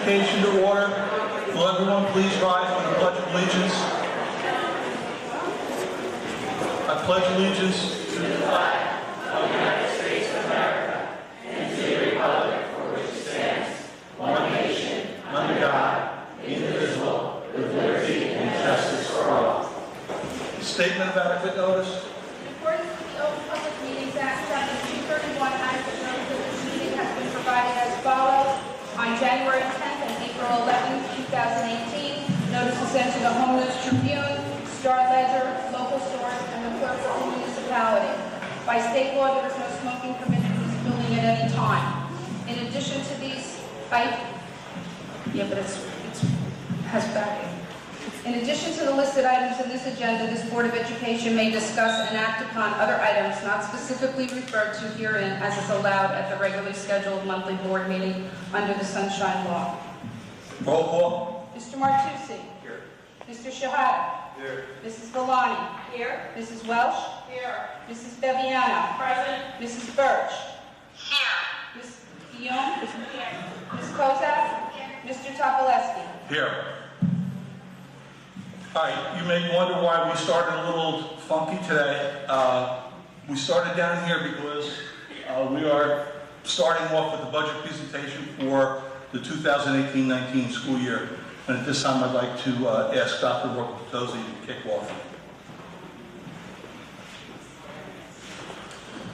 Education to order. Will everyone please rise for the Pledge of Allegiance? I pledge allegiance to the flag of the United States of America and to the republic for which it stands, one nation, under God, indivisible, with liberty and justice for all. Statement of adequate notice. In accordance with the Open Public Meetings Act, Chapter 231, adequate notice of this meeting has been provided as follows. On January 10th and April 11th, 2018, notice was sent to the Home News Tribune, Star Ledger, local source, and the clerk of the municipality. By state law, there is no smoking permitted in this building at any time. In addition to these, has backing. In addition to the listed items in this agenda, this Board of Education may discuss and act upon other items not specifically referred to herein as is allowed at the regularly scheduled monthly board meeting under the Sunshine Law. Roll call. Mr. Martucci. Here. Mr. Shahada. Here. Mrs. Villani. Here. Mrs. Welsh. Here. Mrs. Beviano. Present. Mrs. Birch. Here. Ms. Guillaume. Here. Ms. Kozak. Here. Mr. Topoleski. Here. All right, you may wonder why we started a little funky today. We started down here because we are starting off with the budget presentation for the 2018-19 school year. And at this time, I'd like to ask Dr. Rocco-Patozzi to kick off.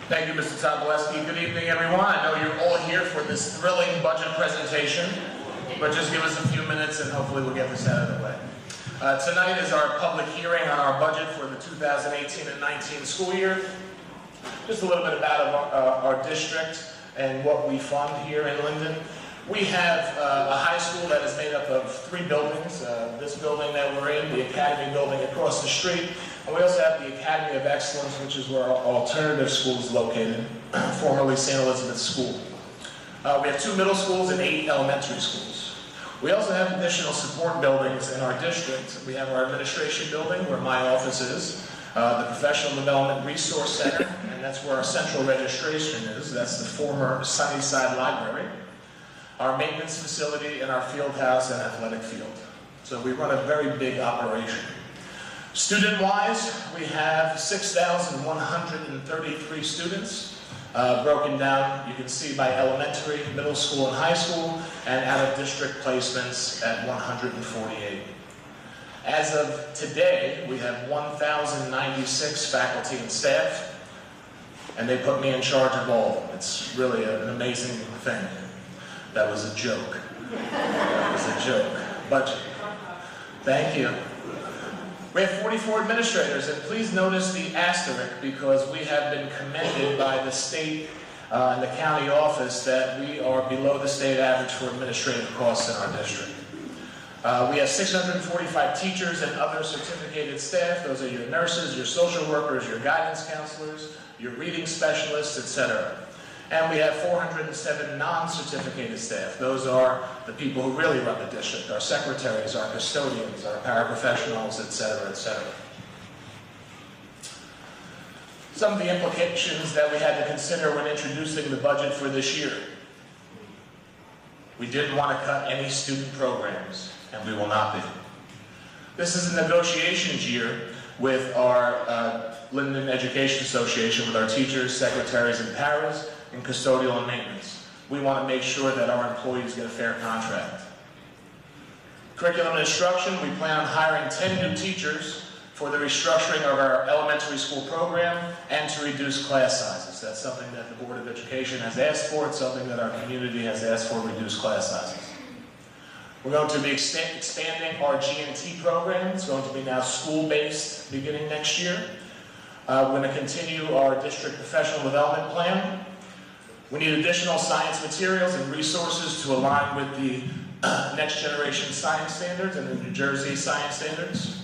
Thank you, Mr. Topoleski. Good evening, everyone. I know you're all here for this thrilling budget presentation, but just give us a few minutes and hopefully we'll get this out of the way. Tonight is our public hearing on our budget for the 2018 and 19 school year. Just a little bit about our district and what we fund here in Linden. We have a high school that is made up of 3 buildings. This building that we're in, the Academy building across the street, and we also have the Academy of Excellence, which is where our alternative school is located, formerly St. Elizabeth's School. We have 2 middle schools and 8 elementary schools. We also have additional support buildings in our district. We have our administration building, where my office is, the Professional Development Resource Center, and that's where our central registration is. That's the former Sunnyside Library. Our maintenance facility, and our field house and athletic field. So we run a very big operation. Student-wise, we have 6,133 students. Broken down, you can see by elementary, middle school, and high school, and out-of-district placements at 148. As of today, we have 1,096 faculty and staff, and they put me in charge of all of them. It's really an amazing thing. That was a joke. That was a joke. Budget. Thank you. We have 44 administrators, and please notice the asterisk because we have been commended by the state and the county office that we are below the state average for administrative costs in our district. We have 645 teachers and other certificated staff. Those are your nurses, your social workers, your guidance counselors, your reading specialists, etc. And we have 407 non-certificated staff. Those are the people who really run the district, our secretaries, our custodians, our paraprofessionals, etc., etc. Some of the implications that we had to consider when introducing the budget for this year. We didn't want to cut any student programs, and we will not be. This is a negotiations year with our Linden Education Association, with our teachers, secretaries, and paras, in custodial and maintenance. We want to make sure that our employees get a fair contract. Curriculum and instruction, we plan on hiring 10 new teachers for the restructuring of our elementary school program and to reduce class sizes. That's something that the Board of Education has asked for. It's something that our community has asked for, reduced class sizes. We're going to be expanding our G&T program. It's going to be now school-based beginning next year. We're going to continue our district professional development plan. We need additional science materials and resources to align with the next generation science standards and the New Jersey science standards.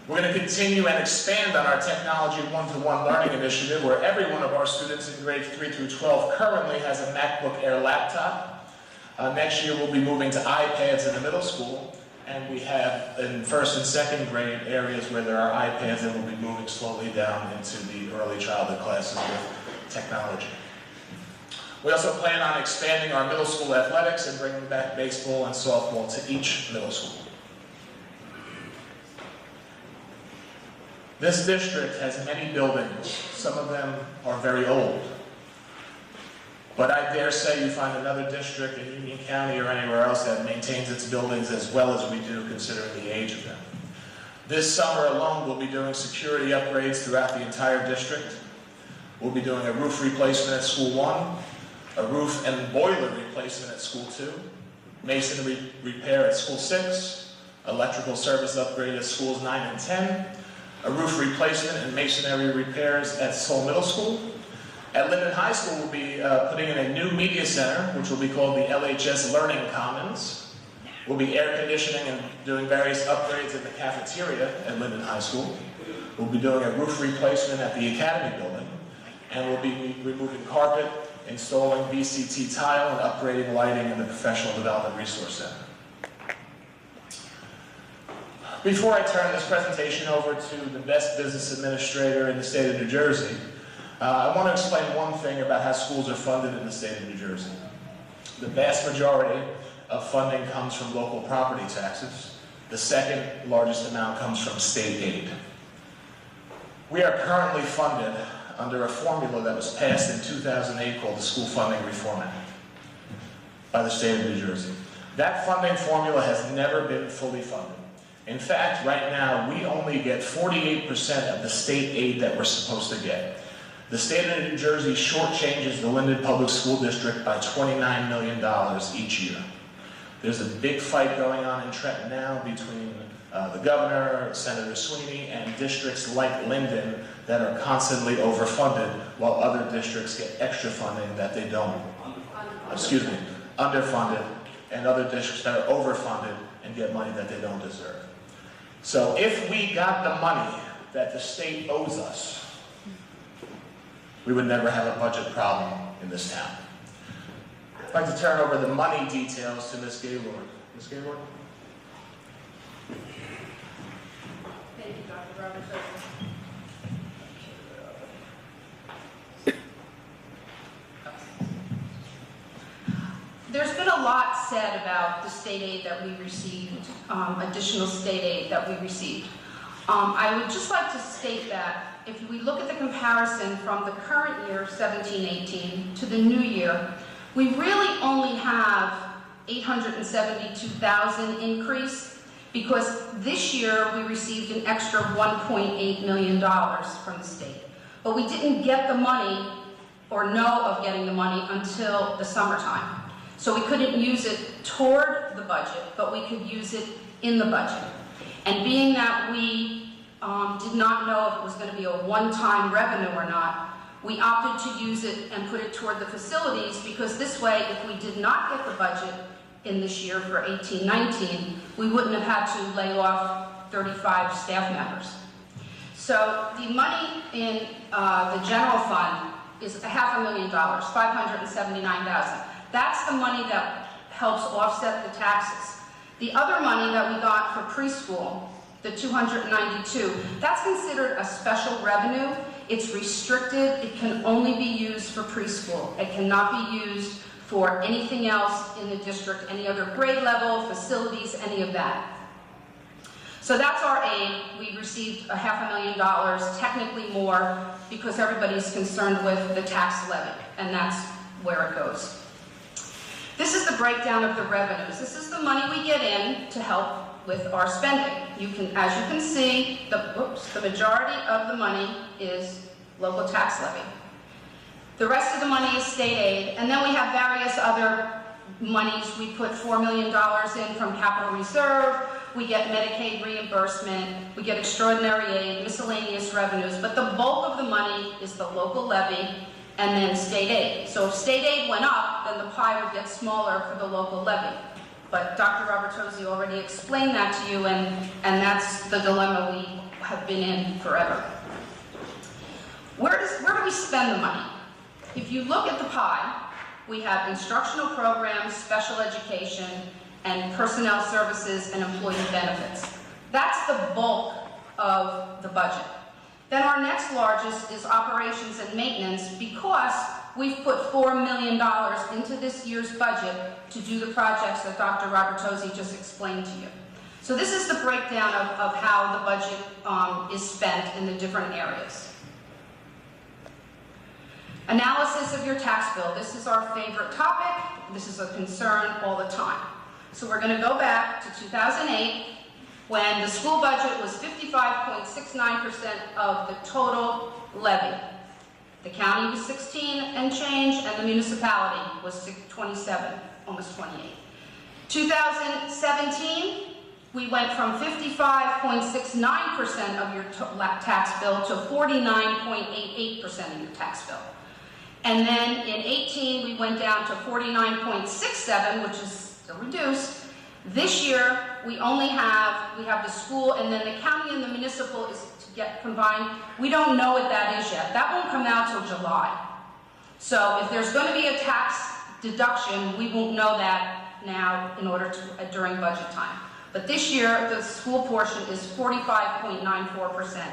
We're going to continue and expand on our technology one-to-one learning initiative, where every one of our students in grades 3 through 12 currently has a MacBook Air laptop. Next year we'll be moving to iPads in the middle school, and we have in first and second grade areas where there are iPads, and we'll be moving slowly down into the early childhood classes with technology. We also plan on expanding our middle school athletics and bringing back baseball and softball to each middle school. This district has many buildings. Some of them are very old. But I dare say you find another district in Union County or anywhere else that maintains its buildings as well as we do, considering the age of them. This summer alone, we'll be doing security upgrades throughout the entire district. We'll be doing a roof replacement at School 1, a roof and boiler replacement at School 2, masonry repair at School 6, electrical service upgrade at Schools 9 and 10, a roof replacement and masonry repairs at Seoul Middle School. At Linden High School, we'll be putting in a new media center, which will be called the LHS Learning Commons. We'll be air conditioning and doing various upgrades at the cafeteria at Linden High School. We'll be doing a roof replacement at the Academy building. And we'll be removing carpet, installing VCT tile, and upgrading lighting in the Professional Development Resource Center. Before I turn this presentation over to the best business administrator in the state of New Jersey, I want to explain one thing about how schools are funded in the state of New Jersey. The vast majority of funding comes from local property taxes. The second largest amount comes from state aid. We are currently funded under a formula that was passed in 2008 called the School Funding Reform Act by the state of New Jersey. That funding formula has never been fully funded. In fact, right now, we only get 48% of the state aid that we're supposed to get. The state of New Jersey shortchanges the Linden Public School District by $29 million each year. There's a big fight going on in Trenton now between the governor, Senator Sweeney, and districts like Linden that are constantly overfunded, while other districts get extra funding that they don't. Underfunded, and other districts that are overfunded and get money that they don't deserve. So if we got the money that the state owes us, we would never have a budget problem in this town. I'd like to turn over the money details to Ms. Gaylord. Ms. Gaylord? Thank you, Dr. Robertson. There's been a lot said about the state aid that we received, additional state aid that we received. I would just like to state that if we look at the comparison from the current year, 17-18, to the new year, we really only have 872,000 increase because this year we received an extra $1.8 million from the state. But we didn't get the money or know of getting the money until the summertime. So we couldn't use it toward the budget, but we could use it in the budget. And being that we did not know if it was going to be a one-time revenue or not, we opted to use it and put it toward the facilities because this way, if we did not get the budget in this year for 18-19, we wouldn't have had to lay off 35 staff members. So the money in the general fund is $500,000, $579,000. That's the money that helps offset the taxes. The other money that we got for preschool, the $292, that's considered a special revenue. It's restricted. It can only be used for preschool. It cannot be used for anything else in the district, any other grade level, facilities, any of that. So that's our aid. We received $500,000, technically more, because everybody's concerned with the tax levy, and that's where it goes. This is the breakdown of the revenues. This is the money we get in to help with our spending. As you can see, the majority of the money is local tax levy. The rest of the money is state aid, and then we have various other monies. We put $4 million in from capital reserve. We get Medicaid reimbursement. We get extraordinary aid, miscellaneous revenues, but the bulk of the money is the local levy and then state aid. So if state aid went up, then the pie would get smaller for the local levy. But Dr. Robertozzi already explained that to you, and that's the dilemma we have been in forever. Where do we spend the money? If you look at the pie, we have instructional programs, special education, and personnel services and employee benefits. That's the bulk of the budget. Then our next largest is operations and maintenance because we've put $4 million into this year's budget to do the projects that Dr. Robertosi just explained to you. So this is the breakdown of how the budget is spent in the different areas. Analysis of your tax bill. This is our favorite topic. This is a concern all the time. So we're going to go back to 2008, when the school budget was 55.69% of the total levy. The county was 16 and change, and the municipality was 27, almost 28. 2017, we went from 55.69% of your tax bill to 49.88% of your tax bill. And then in 18, we went down to 49.67, which is still reduced. This year, we have the school, and then the county and the municipal is to get combined. We don't know what that is yet. That won't come out till July. So if there's going to be a tax deduction, we won't know that now in order to during budget time. But this year, the school portion is 45.94%.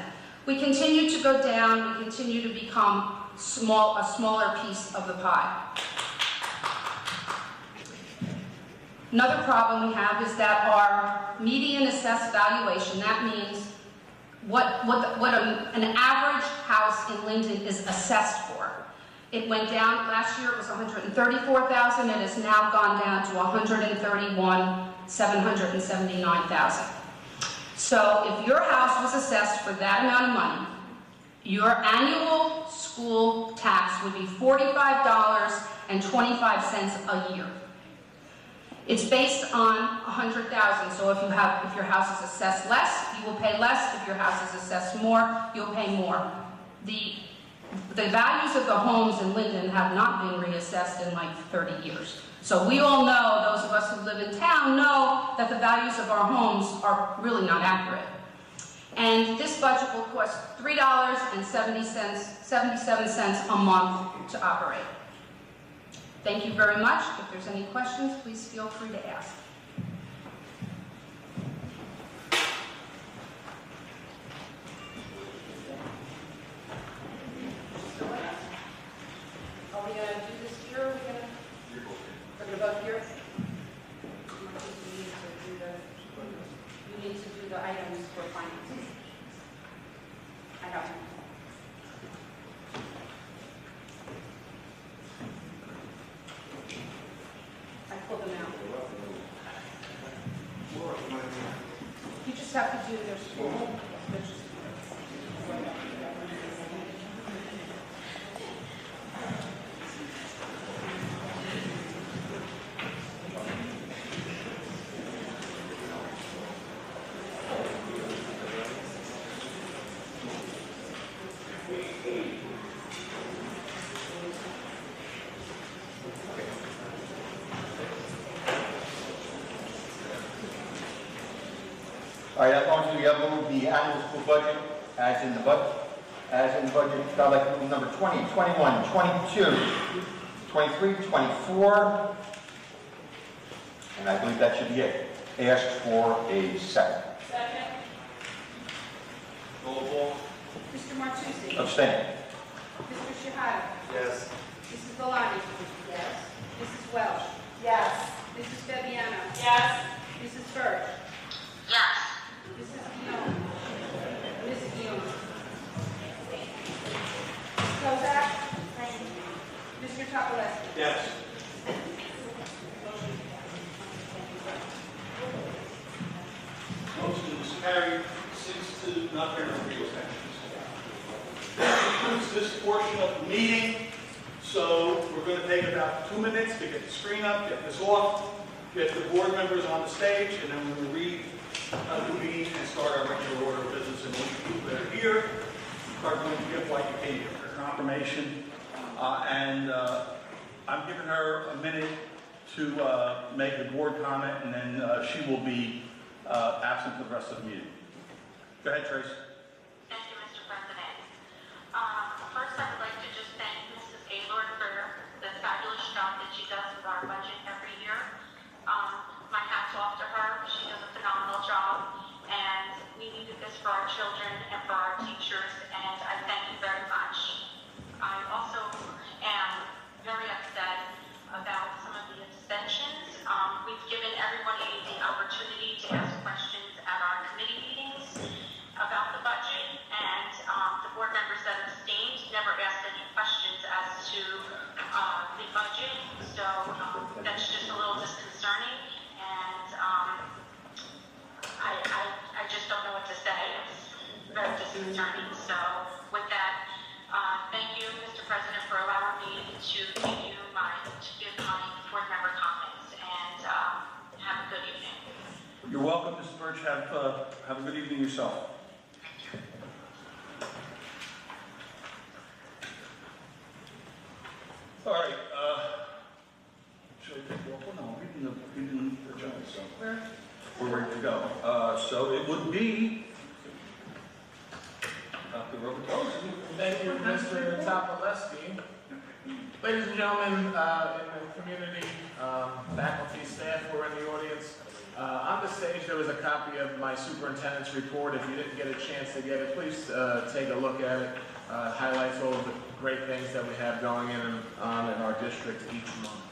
We continue to go down. We continue to become a smaller piece of the pie. Another problem we have is that our median assessed valuation, that means what an average house in Linden is assessed for. It went down, last year it was $134,000, and it's now gone down to $131,779,000. So if your house was assessed for that amount of money, your annual school tax would be $45.25 a year. It's based on 100,000. So if your house is assessed less, you will pay less. If your house is assessed more, you'll pay more. The values of the homes in Linden have not been reassessed in like 30 years. So we all know, those of us who live in town know that the values of our homes are really not accurate. And this budget will cost $3.77 a month to operate. Thank you very much. If there's any questions, please feel free to ask. Are we going to do this here? Or we're going to vote here? You need to do the items for finances. I have them. I pull them out. You just have to do their school. All right, I'm going to move the annual school budget as in the budget. I'd like to move number 20, 21, 22, 23, 24, and I believe that should be it. Ask for a second. Second. Roll call. Mr. Martucci. Abstain. Mr. Shahada. Yes. Mrs. Galani. Yes. Mrs. Welch. Yes. Mrs. Fabiano. Yes. Mrs. Birch. Yes. Mrs. Guillaume. Mrs. Guillaume. Ms. Kozak. Mr. Topolesky. Yes. Motion is carried 6-0, not hearing of real sections. That concludes this portion of the meeting. So we're going to take about 2 minutes to get the screen up, get this off, get the board members on the stage, and then we're going to read the meeting and start our regular order of business. And once people that are here are going to give like you came here, her confirmation. I'm giving her a minute to make a board comment, and then she will be absent for the rest of the meeting. Go ahead, Trace. Thank you, Mr. President. First, I would like to just thank Mrs. Gaylord for the fabulous job that she does with our budget every year. My hat's off to her. She does a phenomenal job, and we needed this for our children and for our teachers, and I thank you very much. I also am concerning. So with that, thank you, Mr. President, for allowing me to give my board member comments, and have a good evening. You're welcome, Mrs. Birch. Have a good evening yourself. All right. Should I take roll call? No, we didn't adjourn, so we're ready to go. So it would be Dr. Robertosi. Thank you, Mr. Topoleski. Ladies and gentlemen in the community, faculty, staff who are in the audience, on the stage there was a copy of my superintendent's report. If you didn't get a chance to get it, please take a look at it. Highlights all of the great things that we have going on in our district each month.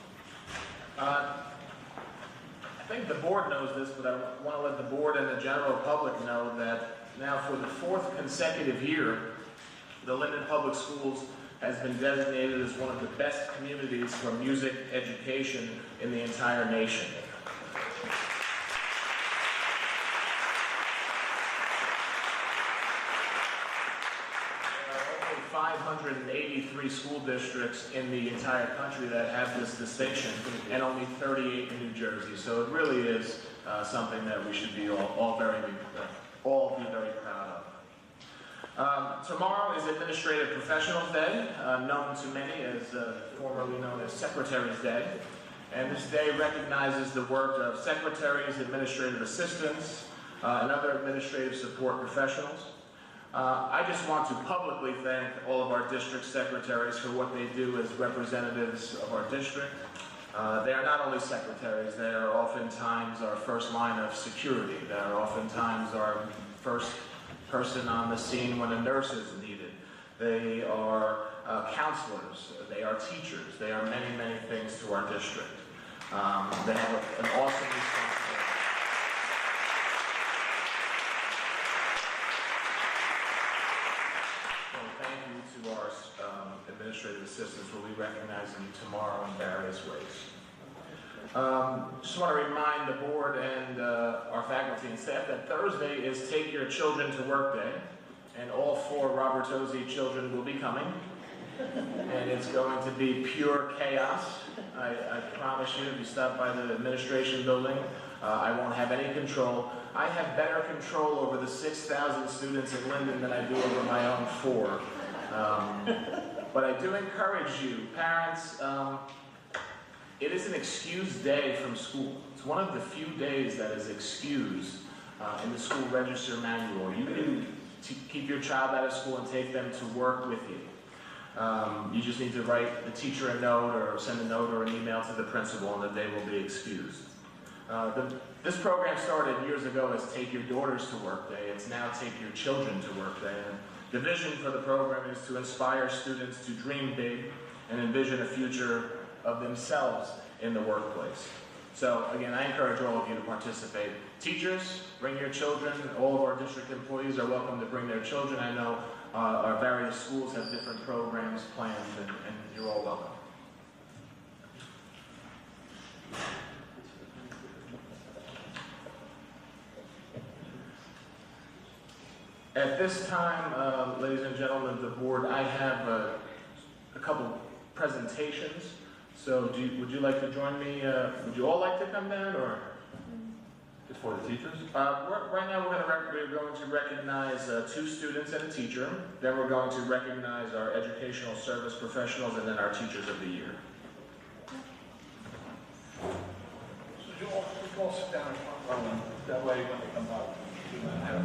I think the board knows this, but I want to let the board and the general public know that now for the 4th consecutive year, the Linden Public Schools has been designated as one of the best communities for music education in the entire nation. There are only 583 school districts in the entire country that have this distinction, and only 38 in New Jersey. So it really is something that we should be all be very proud of. Tomorrow is Administrative Professionals Day, known to many as formerly known as Secretary's Day. And this day recognizes the work of secretaries, administrative assistants, and other administrative support professionals. I just want to publicly thank all of our district secretaries for what they do as representatives of our district. They are not only secretaries, they are oftentimes our first line of security. They are oftentimes our first person on the scene when a nurse is needed. They are counselors, they are teachers, they are many, many things to our district. They have an awesome responsibility. So thank you to our administrative assistants. We'll be recognizing you tomorrow in various ways. Just want to remind the board and our faculty and staff that Thursday is Take Your Children to Work Day, and all 4 Robertosi children will be coming, and it's going to be pure chaos. I promise you, if you stop by the administration building, I won't have any control. I have better control over the 6,000 students in Linden than I do over my own 4. But I do encourage you, parents, it is an excused day from school. It's one of the few days that is excused in the school register manual. You can keep your child out of school and take them to work with you. You just need to write the teacher a note or send a note or an email to the principal, and that they will be excused. This program started years ago as Take Your Daughters to Work Day. It's now Take Your Children to Work Day. And the vision for the program is to inspire students to dream big and envision a future of themselves in the workplace. So again, I encourage all of you to participate. Teachers, bring your children. All of our district employees are welcome to bring their children. I know our various schools have different programs planned, and you're all welcome. At this time, ladies and gentlemen of the board, I have a couple presentations. So would you like to join me? Would you all like to come down, or? It's for the teachers? Right now we're going to recognize 2 students and a teacher. Then we're going to recognize our educational service professionals, and then our teachers of the year. So you all sit down in front row, that way when they come out, you don't have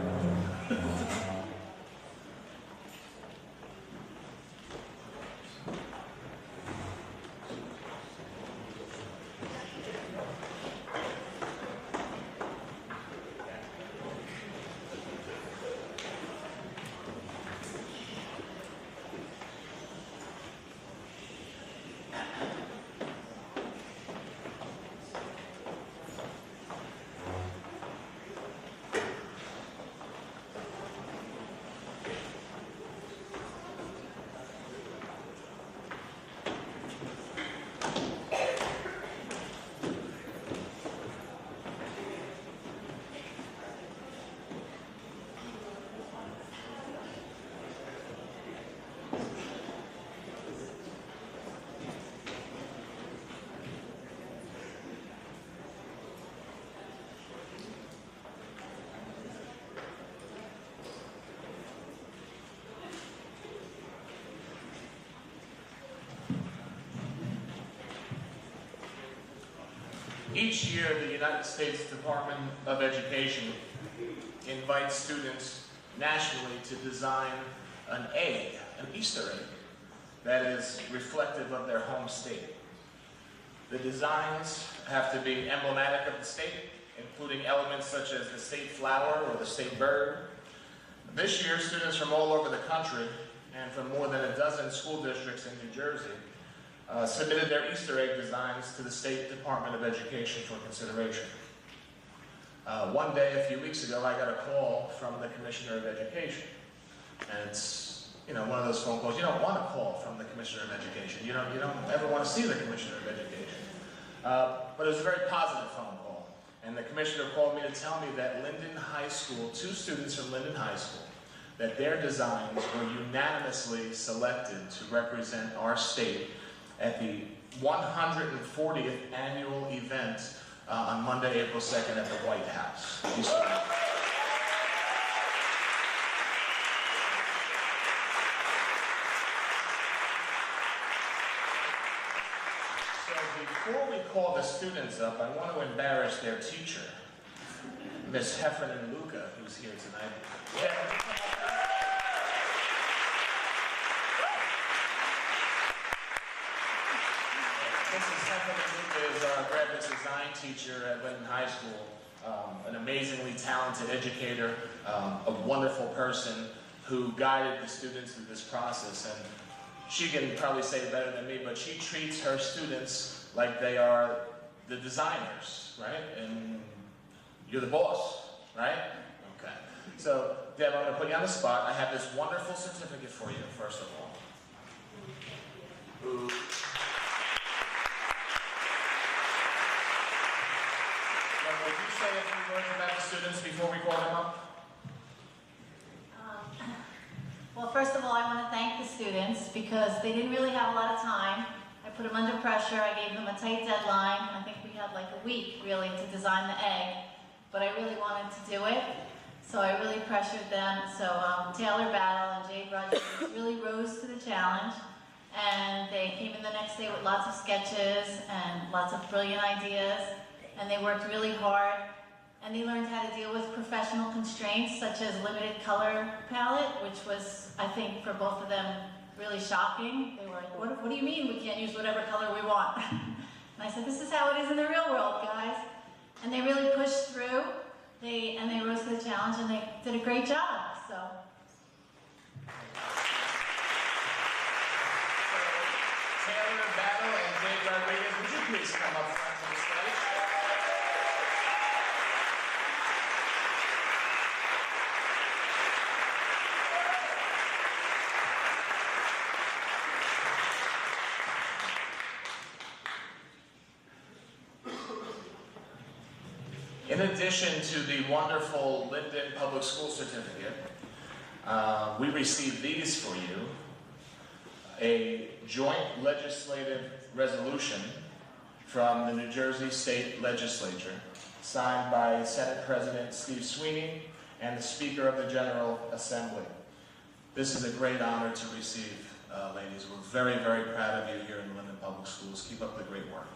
Each year, the United States Department of Education invites students nationally to design an egg, an Easter egg, that is reflective of their home state. The designs have to be emblematic of the state, including elements such as the state flower or the state bird. This year, students from all over the country and from more than a dozen school districts in New Jersey submitted their Easter egg designs to the State Department of Education for consideration. One day, a few weeks ago, I got a call from the Commissioner of Education. And it's, one of those phone calls. You don't want a call from the Commissioner of Education. You don't ever want to see the Commissioner of Education. But it was a very positive phone call. And the Commissioner called me to tell me that Linden High School, 2 students from Linden High School, that their designs were unanimously selected to represent our state at the 140th annual event on Monday, April 2nd at the White House. So before we call the students up, I want to embarrass their teacher, Miss Heffernan Luca, who's here tonight. Mrs. Heffernan Luca is our graphics design teacher at Linden High School, an amazingly talented educator, a wonderful person who guided the students through this process. And she can probably say it better than me, but she treats her students like they are the designers, right? And you're the boss, right? Okay. So, Deb, I'm going to put you on the spot. I have this wonderful certificate for you, first of all. Ooh. Would you say a few words about the students before we call them up? Well, first of all, I want to thank the students because they didn't really have a lot of time. I put them under pressure. I gave them a tight deadline. I think we had like a week, really, to design the egg. But I really wanted to do it, so I really pressured them. So Taylor Battle and Jade Rodriguez really rose to the challenge. And they came in the next day with lots of sketches and lots of brilliant ideas. And they worked really hard, and they learned how to deal with professional constraints such as limited color palette, which was, I think, for both of them, really shocking. They were like, what do you mean we can't use whatever color we want? And I said, this is how it is in the real world, guys. And they really pushed through, and they rose to the challenge, and they did a great job, so. Taylor Battle and Jade Rodriguez, would you please come up front to the stage? In addition to the wonderful Linden Public School Certificate, we received these for you. A joint legislative resolution from the New Jersey State Legislature, signed by Senate President Steve Sweeney and the Speaker of the General Assembly. This is a great honor to receive, ladies. We're very, very proud of you here in Linden Public Schools. Keep up the great work.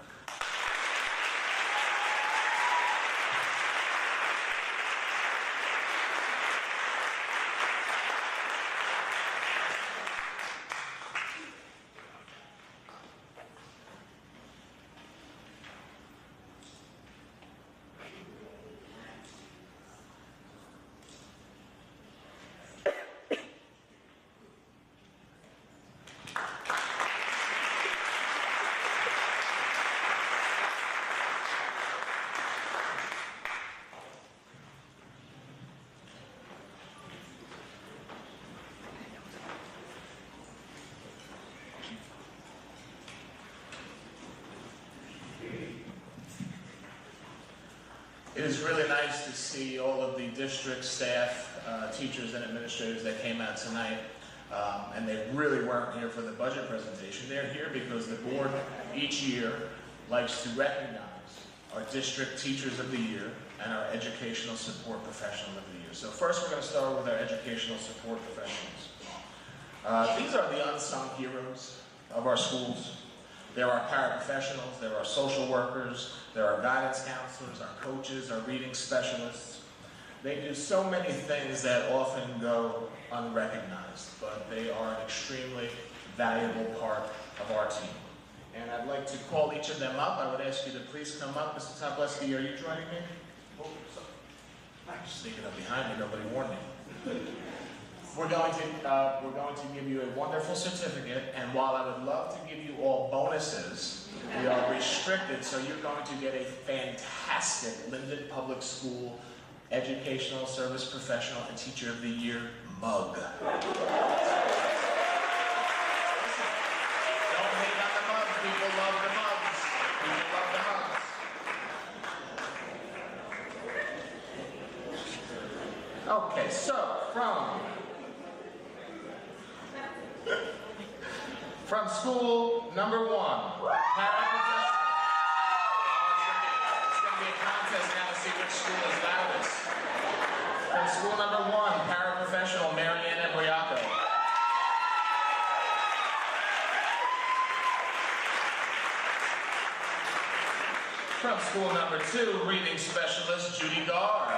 It is really nice to see all of the district staff, teachers and administrators that came out tonight, and they really weren't here for the budget presentation. They're here because the board each year likes to recognize our district teachers of the year and our educational support professional of the year. So first we're going to start with our educational support professionals. These are the unsung heroes of our schools. There are paraprofessionals, there are social workers, there are guidance counselors, our coaches, our reading specialists. They do so many things that often go unrecognized, but they are an extremely valuable part of our team. And I'd like to call each of them up. I would ask you to please come up. Mr. Topleski, are you joining me? Oh, sorry. I'm just sneaking up behind me, nobody warned me. We're going to give you a wonderful certificate, and while I would love to give you all bonuses, we are restricted, so you're going to get a fantastic Linden Public School Educational Service Professional and Teacher of the Year mug. Don't hate on the mugs, people love the mugs. People love the mugs. Okay, so from school number 1, paraprofessional. It's going to be a contest now to see which school is loudest. From school number 1, paraprofessional Marianne Embriaco. From school number 2, reading specialist Judy Garr.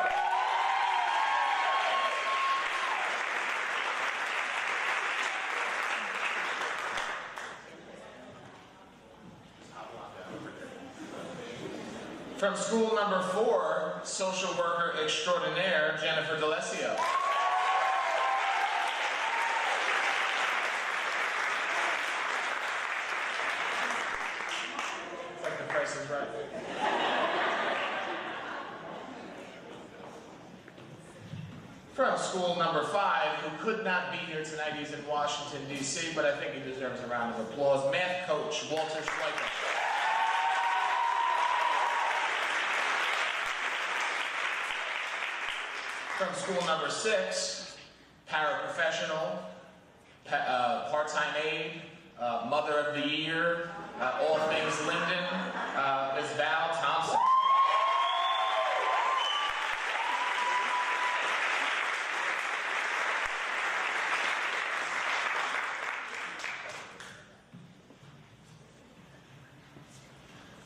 From school number 4, social worker extraordinaire, Jennifer D'Alessio. It's like the Price is Right. From school number 5, who could not be here tonight, he's in Washington, D.C., but I think he deserves a round of applause, math coach, Walter Schleicher. From school number 6, paraprofessional, part-time aide, mother of the year, all things Linden, Ms. Val Thompson.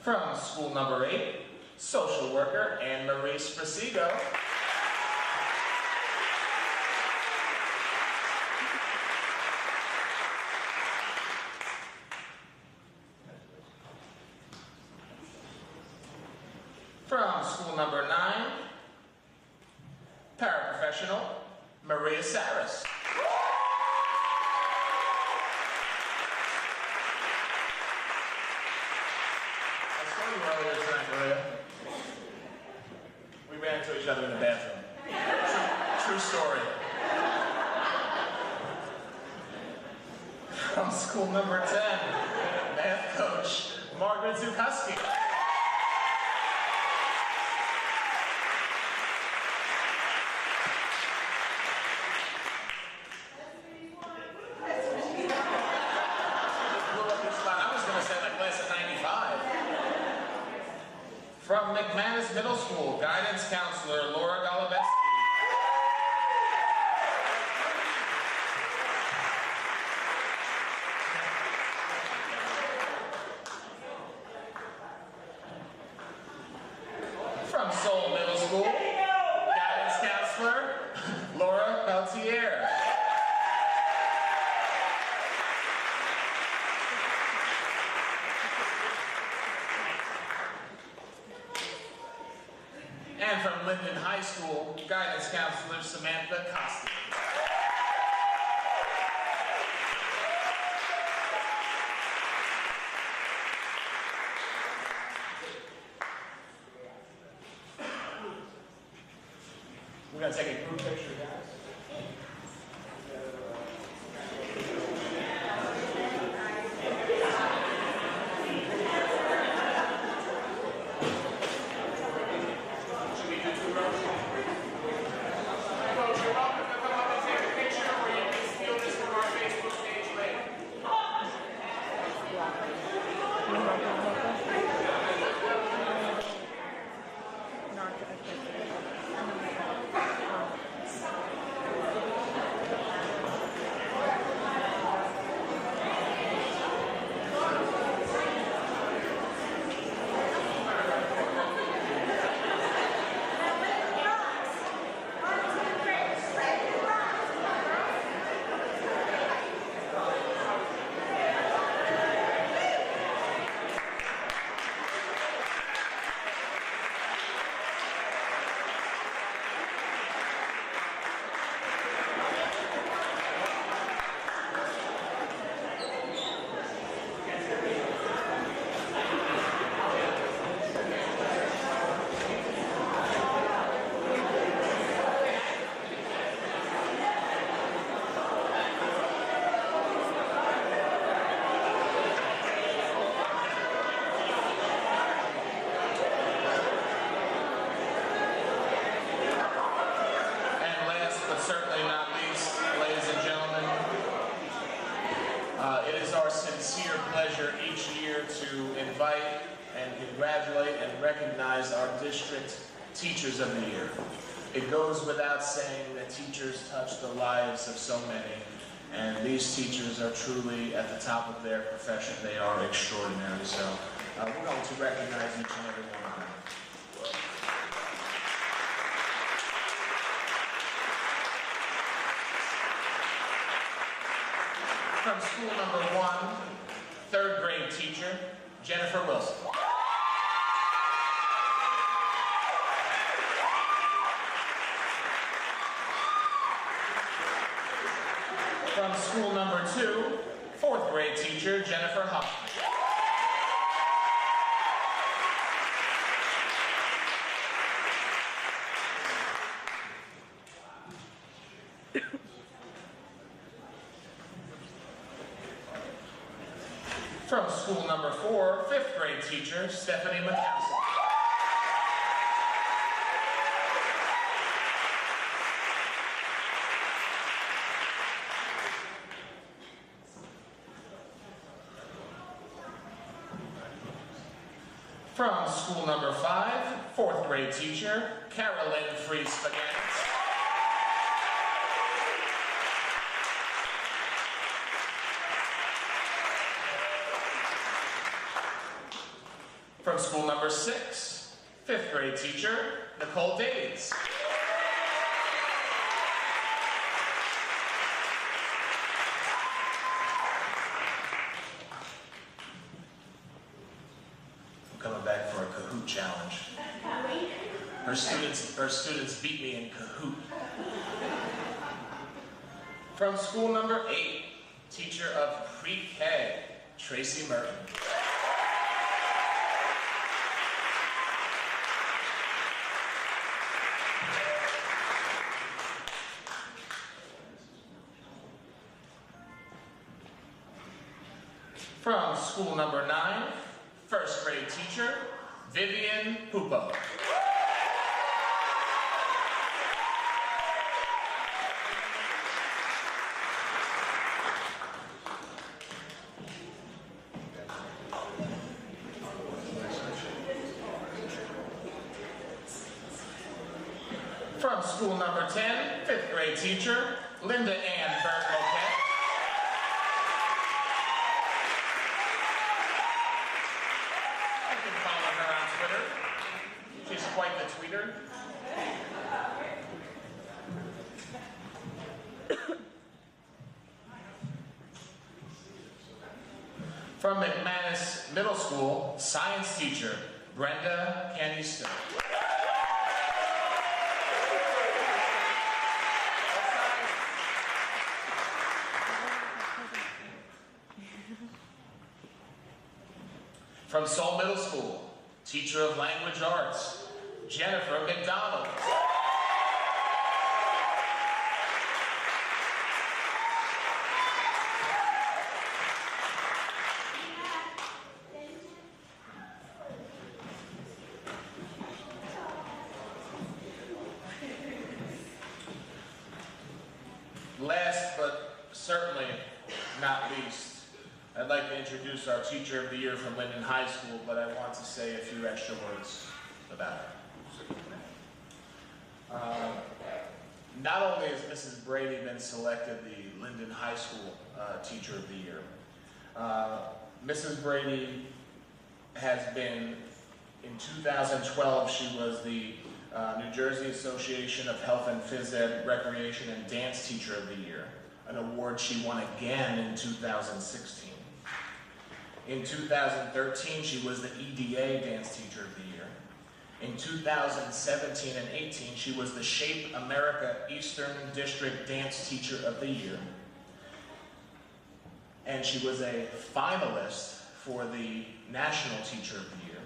From school number 8, social worker Anne-Marie Sprasigo. From school number 9, paraprofessional, Maria Saris. I saw you earlier tonight, Maria. We ran into each other in the bathroom. True story. From school number 10, math coach, Margaret Zukoski. From McManus Middle School, guidance counselor Laura Golubeski. From Seoul Middle School, guidance counselor Laura Peltier. And from Linden High School, guidance counselor Samantha Costa. We're going to take a group picture, guys. certainly not least, ladies and gentlemen, it is our sincere pleasure each year to invite and congratulate and recognize our district Teachers of the Year. It goes without saying that teachers touch the lives of so many, and these teachers are truly at the top of their profession. They are extraordinary, so we're going to recognize each and every one of them. From school number 1, third grade teacher, Jennifer Wilson. From school number 2, fourth grade teacher, Jennifer Hoffman. From school number 4, fifth grade teacher, Stephanie McCausey. From school number 5, fourth grade teacher, Carolyn Fries-Spagant. From school number 6, fifth grade teacher, Nicole Davies. Coming back for a Kahoot challenge. Her students beat me in Kahoot. From school number 8, teacher of pre-K, Tracy Merton. From school number 9, first grade teacher, Vivian Pupo. From school number 10, fifth grade teacher, Linda Ann Burke-Moquette. She's quite the tweeter. From McManus Middle School, science teacher, Brenda Candy Stone. From Seoul Middle School, teacher of language arts, Jennifer McDonald. Last but certainly not least, I'd like to introduce our Teacher of the Year from Linden High School, but I want to say a few extra words about her. Not only has Mrs. Brady been selected the Linden High School Teacher of the Year, Mrs. Brady has been, in 2012, she was the New Jersey Association of Health and Phys Ed, Recreation and Dance Teacher of the Year, an award she won again in 2016. In 2013, she was the EDA Dance Teacher of the Year. In 2017 and 18, she was the Shape America Eastern District Dance Teacher of the Year. And she was a finalist for the National Teacher of the Year.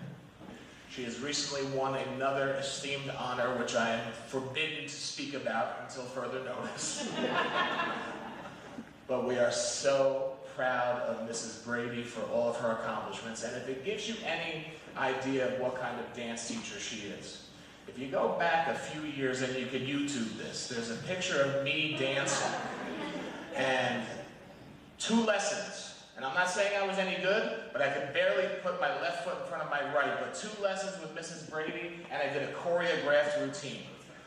She has recently won another esteemed honor, which I am forbidden to speak about until further notice. But we are so proud of Mrs. Brady for all of her accomplishments, and if it gives you any idea of what kind of dance teacher she is, If you go back a few years, and you can YouTube this, there's a picture of me dancing, and 2 lessons. And I'm not saying I was any good, but I could barely put my left foot in front of my right, but 2 lessons with Mrs. Brady, and I did a choreographed routine.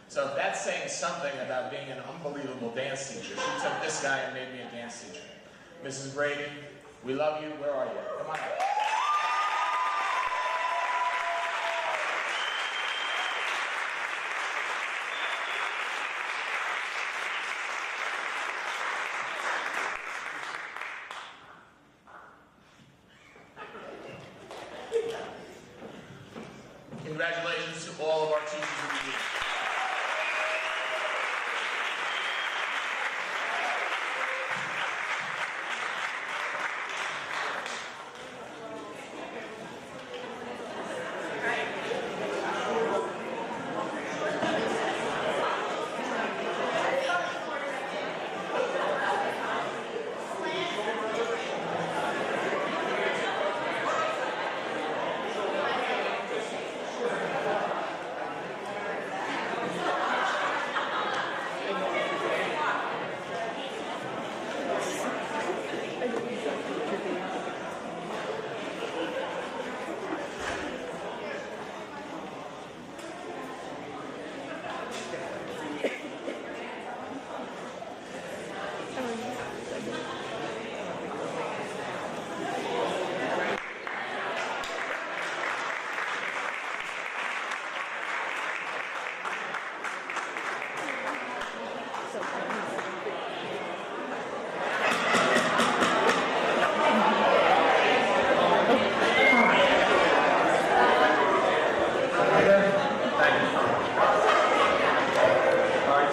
So if that's saying something about being an unbelievable dance teacher, she took this guy and made me a dance teacher. Mrs. Brady, we love you. Where are you? Come on. Congratulations to all of our teachers of the year.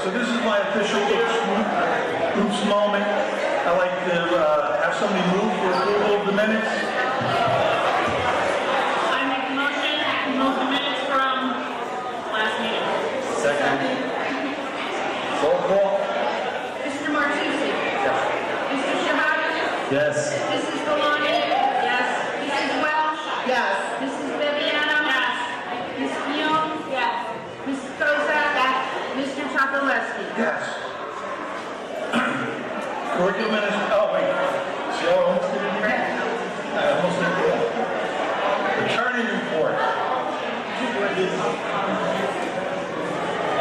So this is my official oops moment. I'd like to have somebody move for approval of the minutes. I make a motion to move the minutes from last meeting. Second. Roll call. Mr. Martucci? Yes. Mr. Shahada? Yes. Mrs. Galani? Yes. Mrs. Welch? Yes. Mrs. Viviano? Yes. Ms. Keown? Yes. Mrs. Kozak? Yes. Mr. Chapelleski? Yes. Curriculum and, oh wait. See, I almost didn't read. I almost didn't read. Returning report.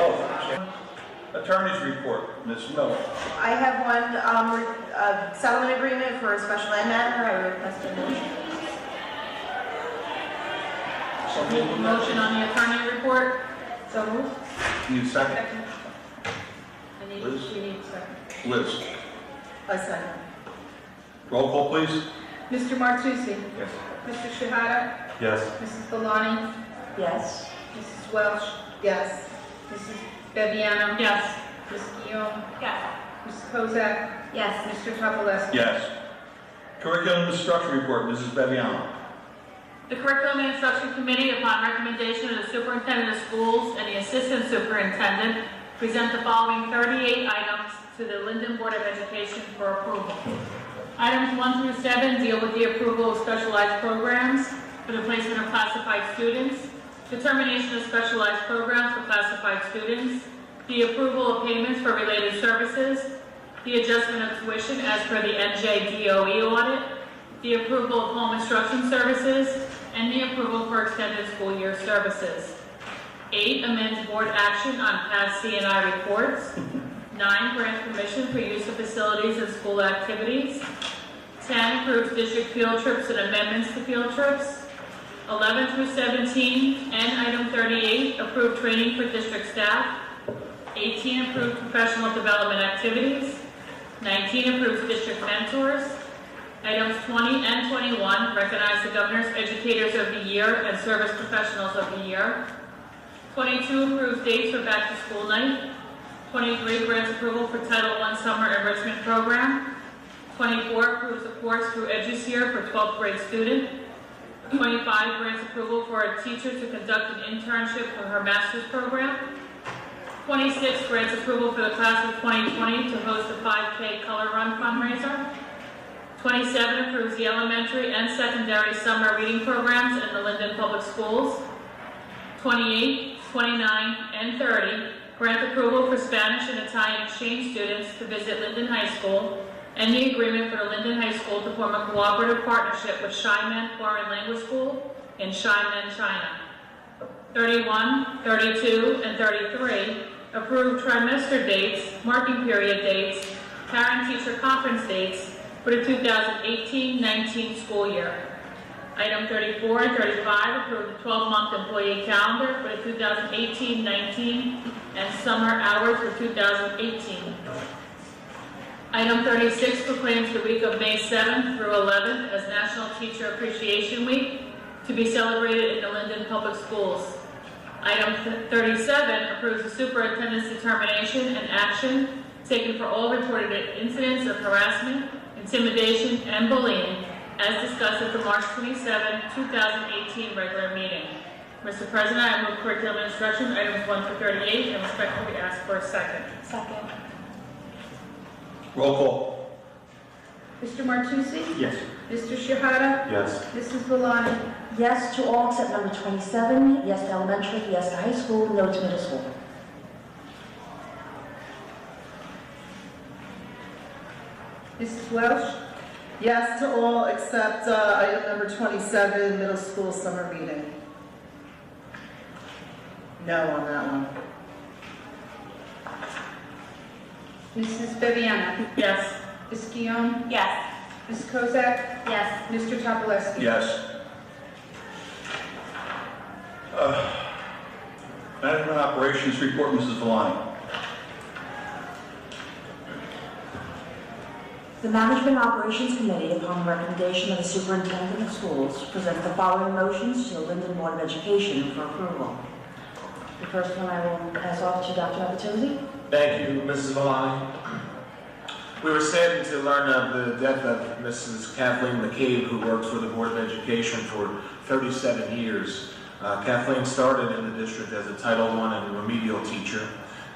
Oh, attorney's report, Ms. Miller. I have one settlement agreement for a special ed matter. I request a motion. Make a motion on the attorney report. So moved. Need a second? We need a second. Liz. A second. Roll call, please. Mr. Martucci? Yes. Mr. Shahada? Yes. Mrs. Galani? Yes. Mrs. Welch? Yes. Mrs. Viviano? Yes. Ms. Keown? Yes. Mrs. Kozak? Yes. Mr. Chapelleski? Yes. Curriculum and instruction report, Mrs. Beviano. The Curriculum and Instruction Committee, upon recommendation of the Superintendent of Schools and the Assistant Superintendent, present the following 38 items to the Linden Board of Education for approval. Items 1 through 7 deal with the approval of specialized programs for the placement of classified students, determination of specialized programs for classified students, the approval of payments for related services, the adjustment of tuition as per the NJDOE audit, the approval of home instruction services, and the approval for extended school year services. 8, amends board action on past C&I reports. 9, grants permission for use of facilities and school activities. 10, approves district field trips and amendments to field trips. 11 through 17, and item 38, approved training for district staff. 18, approved professional development activities. 19, approves district mentors. Items 20 and 21 recognize the Governor's Educators of the Year and Service Professionals of the Year. 22 approves dates for back to school night. 23 grants approval for Title I Summer Enrichment Program. 24 approves a course through EduSeer for 12th grade student. 25 grants approval for a teacher to conduct an internship for her master's program. 26 grants approval for the class of 2020 to host a 5K color run fundraiser. 27 approves the elementary and secondary summer reading programs in the Linden Public Schools. 28 29, and 30, grant approval for Spanish and Italian exchange students to visit Linden High School, and the agreement for the Linden High School to form a cooperative partnership with Xiamen Foreign Language School in Xiamen, China. 31, 32, and 33, approve trimester dates, marking period dates, parent-teacher conference dates for the 2018-19 school year. Item 34 and 35, approve the 12-month employee calendar for the 2018-19 and summer hours for 2018. Item 36 proclaims the week of May 7th through 11th as National Teacher Appreciation Week to be celebrated in the Linden Public Schools. Item 37 approves the superintendent's determination and action taken for all reported incidents of harassment, intimidation, and bullying as discussed at the March 27, 2018 regular meeting. Mr. President, I move curriculum and instruction items 1 through 38 and respectfully ask for a second. Second. Roll call. Mr. Martucci? Yes. Mr. Shihada? Yes. Mrs. Valani? Yes to all except number 27, yes to elementary, yes to high school, no to middle school. Mrs. Welch? Yes to all except item number 27, middle school summer meeting. No on that one. Mrs. Viviana? Yes. Ms. Guillaume? Yes. Ms. Kozak? Yes. Mr. Topolesky? Yes. Management Operations Report, Mrs. Valani. The Management Operations Committee, upon the recommendation of the Superintendent of Schools, presents the following motions to the Linden Board of Education for approval. The first one I will pass off to Dr. Abitozzi. Thank you, Mrs. Valani. We were saddened to learn of the death of Mrs. Kathleen McCabe, who worked for the Board of Education for 37 years. Kathleen started in the district as a Title I and remedial teacher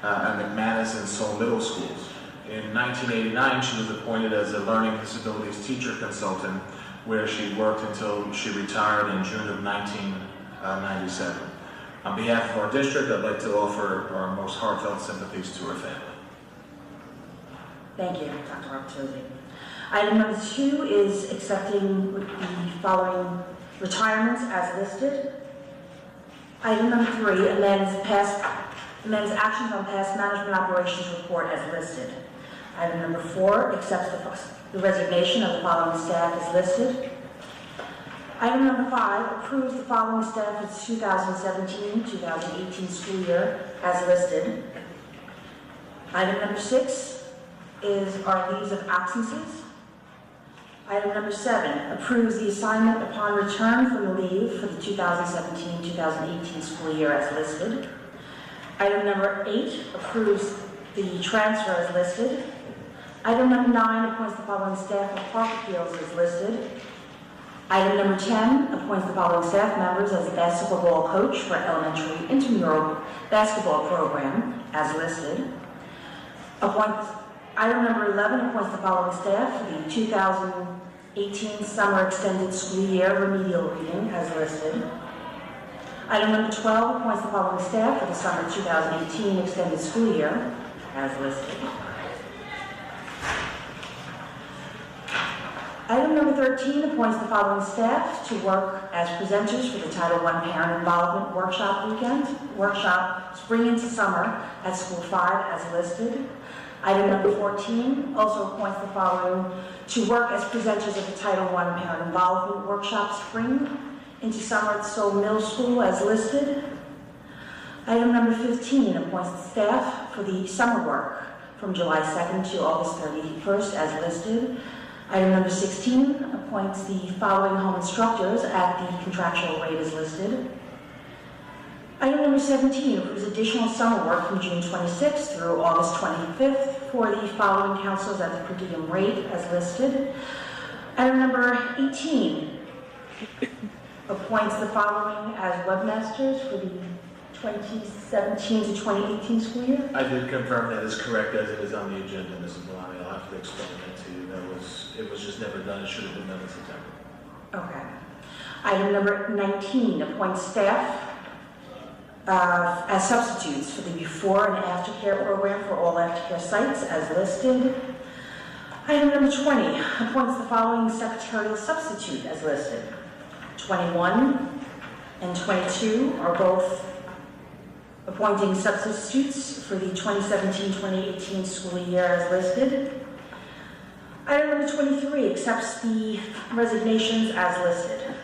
at McManus and Seoul Middle Schools. In 1989, she was appointed as a learning disabilities teacher consultant, where she worked until she retired in June of 1997. On behalf of our district, I'd like to offer our most heartfelt sympathies to her family. Thank you, Dr. Abitozzi. Item number 2 is accepting the following retirements as listed. Item number 3 amends actions on past management operations report as listed. Item number 4 accepts the resignation of the following staff as listed. Item number 5 approves the following staff for the 2017-2018 school year as listed. Item number 6 is our leaves of absences. Item number 7 approves the assignment upon return from the leave for the 2017-2018 school year as listed. Item number 8 approves the transfer as listed. Item number 9 appoints the following staff of park appeals as listed. Item number 10 appoints the following staff members as a basketball coach for elementary intramural basketball program as listed. Item number 11 appoints the following staff for the 2018 summer extended school year remedial reading as listed. Item number 12 appoints the following staff for the summer 2018 extended school year as listed. Item number 13 appoints the following staff to work as presenters for the Title I Parent Involvement Workshop Spring into Summer at School 5 as listed. Item number 14 also appoints the following to work as presenters of the Title I Parent Involvement Workshop Spring into Summer at Seoul Middle School as listed. Item number 15 appoints the staff for the summer work from July 2nd to August 31st as listed. Item number 16 appoints the following home instructors at the contractual rate as listed. Item number 17 approves additional summer work from June 26th through August 25th for the following counselors at the per diem rate as listed. Item number 18 appoints the following as webmasters for the 2017 to 2018 school year. I did confirm that is correct as it is on the agenda, Mrs. Valani. I'll have to explain that to you. It was just never done. It should have been done in September. Okay. Item number 19 appoints staff as substitutes for the before and aftercare program for all aftercare sites as listed. Item number 20, appoints the following secretarial substitute as listed. 21 and 22 are both appointing substitutes for the 2017-2018 school year as listed. Item number 23 accepts the resignations as listed.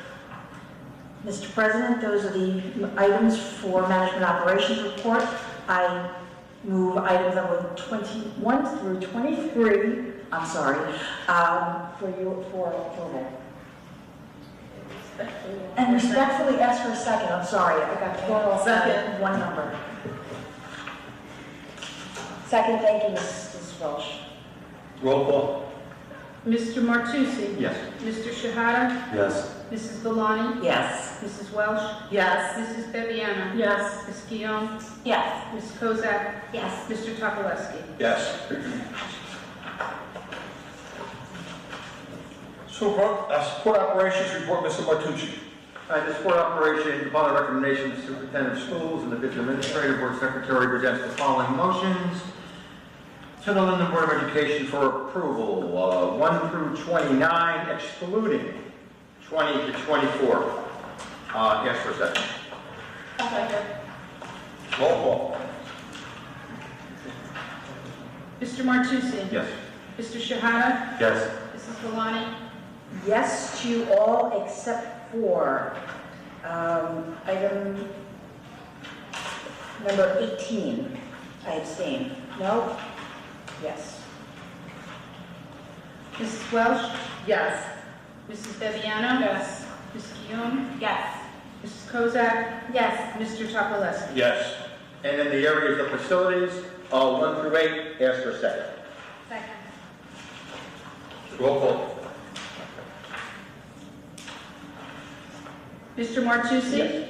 Mr. President, those are the items for management operations report. I move items number 21 through 23, I'm sorry, for approval. And respectfully ask for a second, I'm sorry, I got plural second, one number. Second, thank you, Mrs. Welsh. Roll call. Mr. Martucci? Yes. Mr. Shahada? Yes. Mrs. Valani? Yes. Mrs. Welsh? Yes. Mrs. Bebiano? Yes. Ms. Guillaume? Yes. Ms. Kozak? Yes. Mr. Topolewski? Yes. Support operations report, Mr. Martucci. The support operation, upon the recommendation of the superintendent of schools and the district administrative board secretary, presents the following motions to the Linden Board of Education for approval, 1 through 29, excluding 20 to 24. Ask for a second. Roll call. Mr. Martucci? Yes. Mr. Shahada? Yes. Mrs. Valani? Yes to all except for item number 18. I abstain. No? Yes. Mrs. Welsh? Yes. Mrs. Bebiano? Yes. Ms. Guillaume? Yes. Mrs. Kozak? Yes. Mr. Topolewski? Yes. And in the areas of facilities, 1 through 8, ask for a second. Second. Roll call. Mr. Martucci? Yes.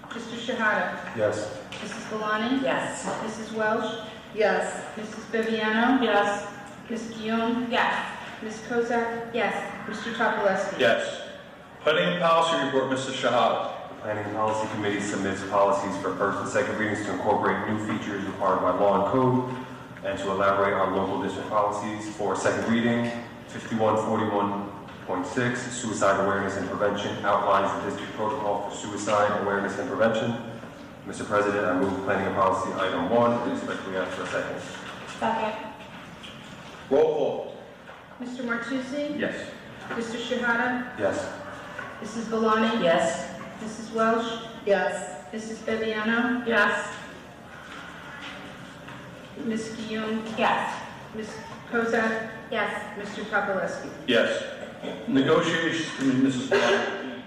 Mr. Shahada? Yes. Mrs. Valani? Yes. Mrs. Welsh? Yes. Mrs. Bebiano? Yes. Ms. Guillaume? Yes. Ms. Kozak? Yes. Mr. Topolewski? Yes. Planning and policy report, Mr. Shahada. The Planning and Policy Committee submits policies for first and second readings to incorporate new features required by law and code and to elaborate on local district policies. For second reading, 5141.6, Suicide Awareness and Prevention, outlines the district protocol for suicide awareness and prevention. Mr. President, I move Planning and Policy Item 1 and respectfully ask for a second. Second. Roll call. Mr. Martucci? Yes. Mr. Shahada? Yes. Mrs. Valani? Yes. Mrs. Welsh? Yes. Mrs. Bebiano? Yes. Ms. Guillaume? Yes. Ms. Kozak? Yes. Mr. Topolewski? Yes. Negotiations committee, Mrs. Valani.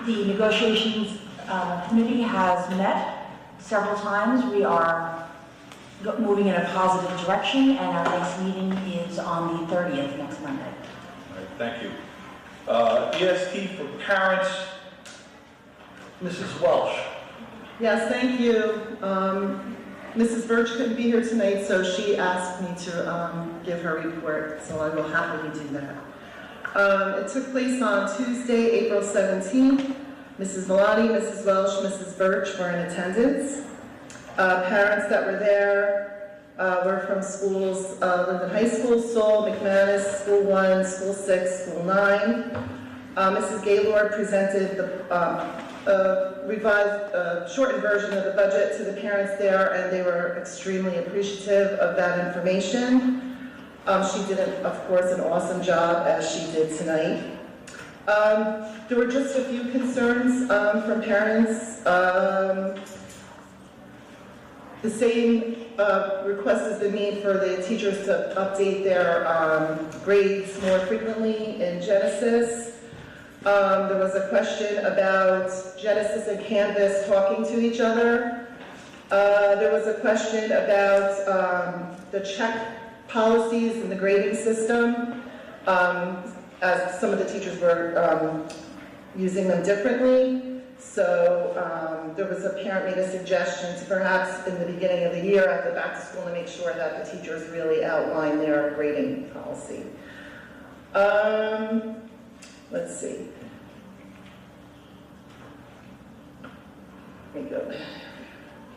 The negotiations committee has met several times. We are moving in a positive direction, and our next meeting is on the 30th, next Monday. All right, thank you. EST for parents, Mrs. Welsh. Yes, thank you. Mrs. Birch couldn't be here tonight, so she asked me to give her report, so I will happily do that. It took place on Tuesday, April 17th. Mrs. Valani, Mrs. Welsh, Mrs. Birch were in attendance. Parents that were there were from schools, Linden High School, Seoul, McManus, School 1, School 6, School 9. Mrs. Gaylord presented the revised, shortened version of the budget to the parents there, and they were extremely appreciative of that information. She did, of course, an awesome job, as she did tonight. There were just a few concerns from parents. The same request has been made for the teachers to update their grades more frequently in Genesis. There was a question about Genesis and Canvas talking to each other. There was a question about the check policies and the grading system, as some of the teachers were using them differently. So there was a parent made a suggestion to perhaps in the beginning of the year at the back to school to make sure that the teachers really outline their grading policy. Let's see. There you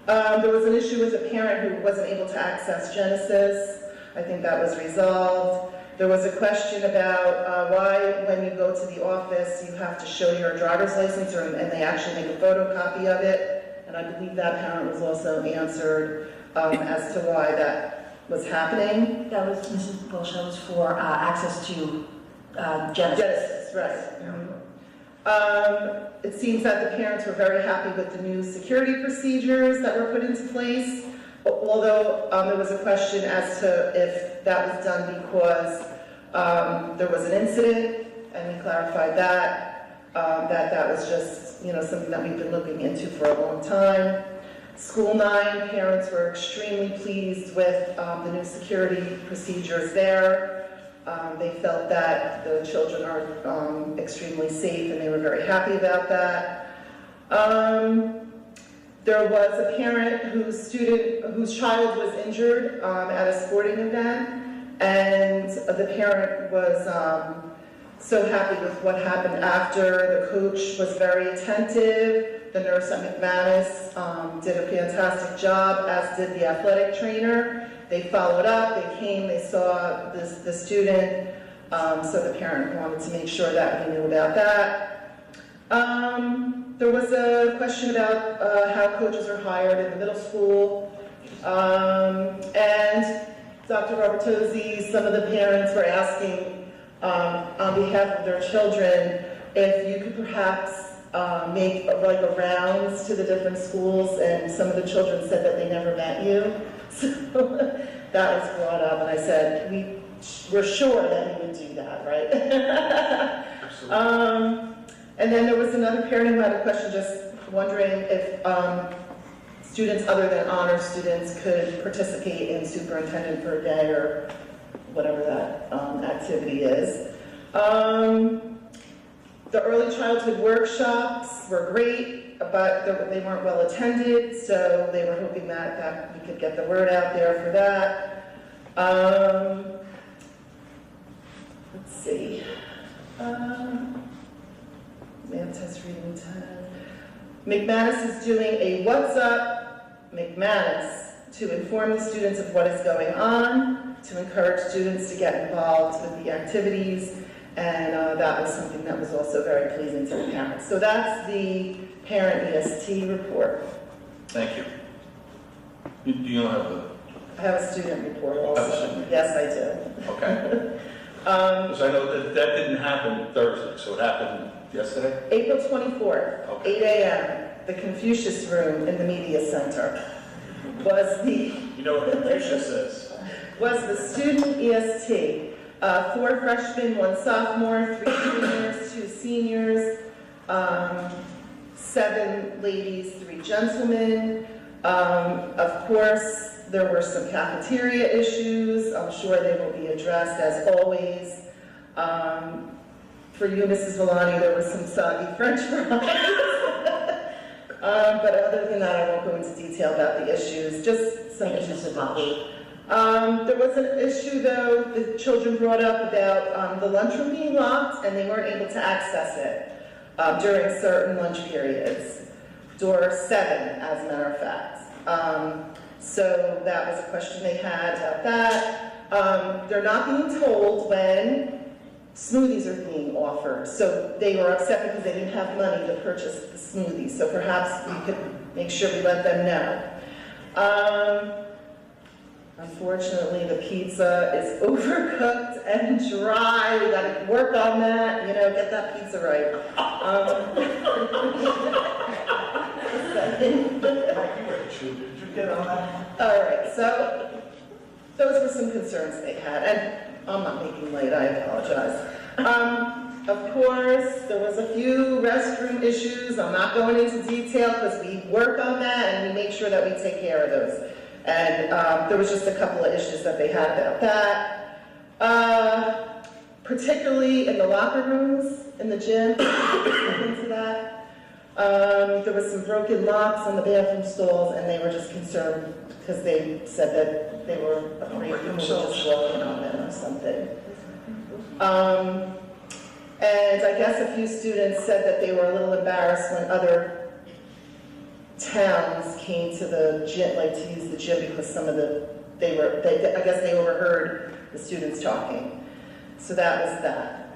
go. There was an issue with a parent who wasn't able to access Genesis. I think that was resolved. There was a question about why, when you go to the office, you have to show your driver's license, and they actually make a photocopy of it. And I believe that parent was also answered as to why that was happening. That was, Mrs. Walsh, that was for access to Genesis. Genesis, right. It seems that the parents were very happy with the new security procedures that were put into place, although there was a question as to if that was done because there was an incident, and we clarified that, that was just, something that we've been looking into for a long time. School 9 parents were extremely pleased with the new security procedures there. They felt that the children are extremely safe, and they were very happy about that. There was a parent whose child was injured at a sporting event, and the parent was so happy with what happened after. The coach was very attentive. The nurse at McManus did a fantastic job, as did the athletic trainer. They followed up, they came, they saw the student, so the parent wanted to make sure that we knew about that. There was a question about how coaches are hired in the middle school, and Dr. Robertozzi, some of the parents were asking on behalf of their children if you could perhaps make like a rounds to the different schools, and some of the children said that they never met you. So that was brought up, and I said, we're sure that he would do that, right? Absolutely. And then there was another parent who had a question, just wondering if students other than honor students could participate in superintendent for a day, or whatever that activity is. The early childhood workshops were great, but they weren't well attended, so they were hoping that we could get the word out there for that. Let's see. Math test, reading test. McManus is doing a What's Up McManus to inform the students of what is going on, to encourage students to get involved with the activities, and that was something that was also very pleasing to the parents. So that's the parent EST report. Thank you. You don't have the... I have a student report Have a also. student. Yes, I do. Okay. Because I know that didn't happen Thursday, so it happened yesterday? April 24th, Okay. 8 a.m., the Confucius Room in the Media Center was the... You know what Confucius is? Was the student EST. 4 freshmen, 1 sophomore, 3 juniors, 2 seniors, 7 ladies, 3 gentlemen. Of course, there were some cafeteria issues. I'm sure they will be addressed as always. For you, Mrs. Villani, there was some soggy French fries. But other than that, I won't go into detail about the issues, just some issues about there was an issue, though, the children brought up about the lunchroom being locked, and they weren't able to access it during certain lunch periods. Door 7, as a matter of fact. So that was a question they had about that. They're not being told when smoothies are being offered, so they were upset because they didn't have money to purchase the smoothies, so perhaps we could make sure we let them know. Unfortunately, the pizza is overcooked and dry. We gotta work on that, get that pizza right. Did you get on that? All right, so those were some concerns they had, and I'm not making light, I apologize. Of course, there was a few restroom issues. I'm not going into detail because we work on that and we make sure that we take care of those. And there was just a couple of issues that they had about that. Particularly in the locker rooms, in the gym, into that. There was some broken locks on the bathroom stalls, and they were just concerned because they said that they were afraid people were just walking on them or something. And I guess a few students said that they were a little embarrassed when other towns came to the gym, like to use the gym because some of I guess they overheard the students talking. So that was that.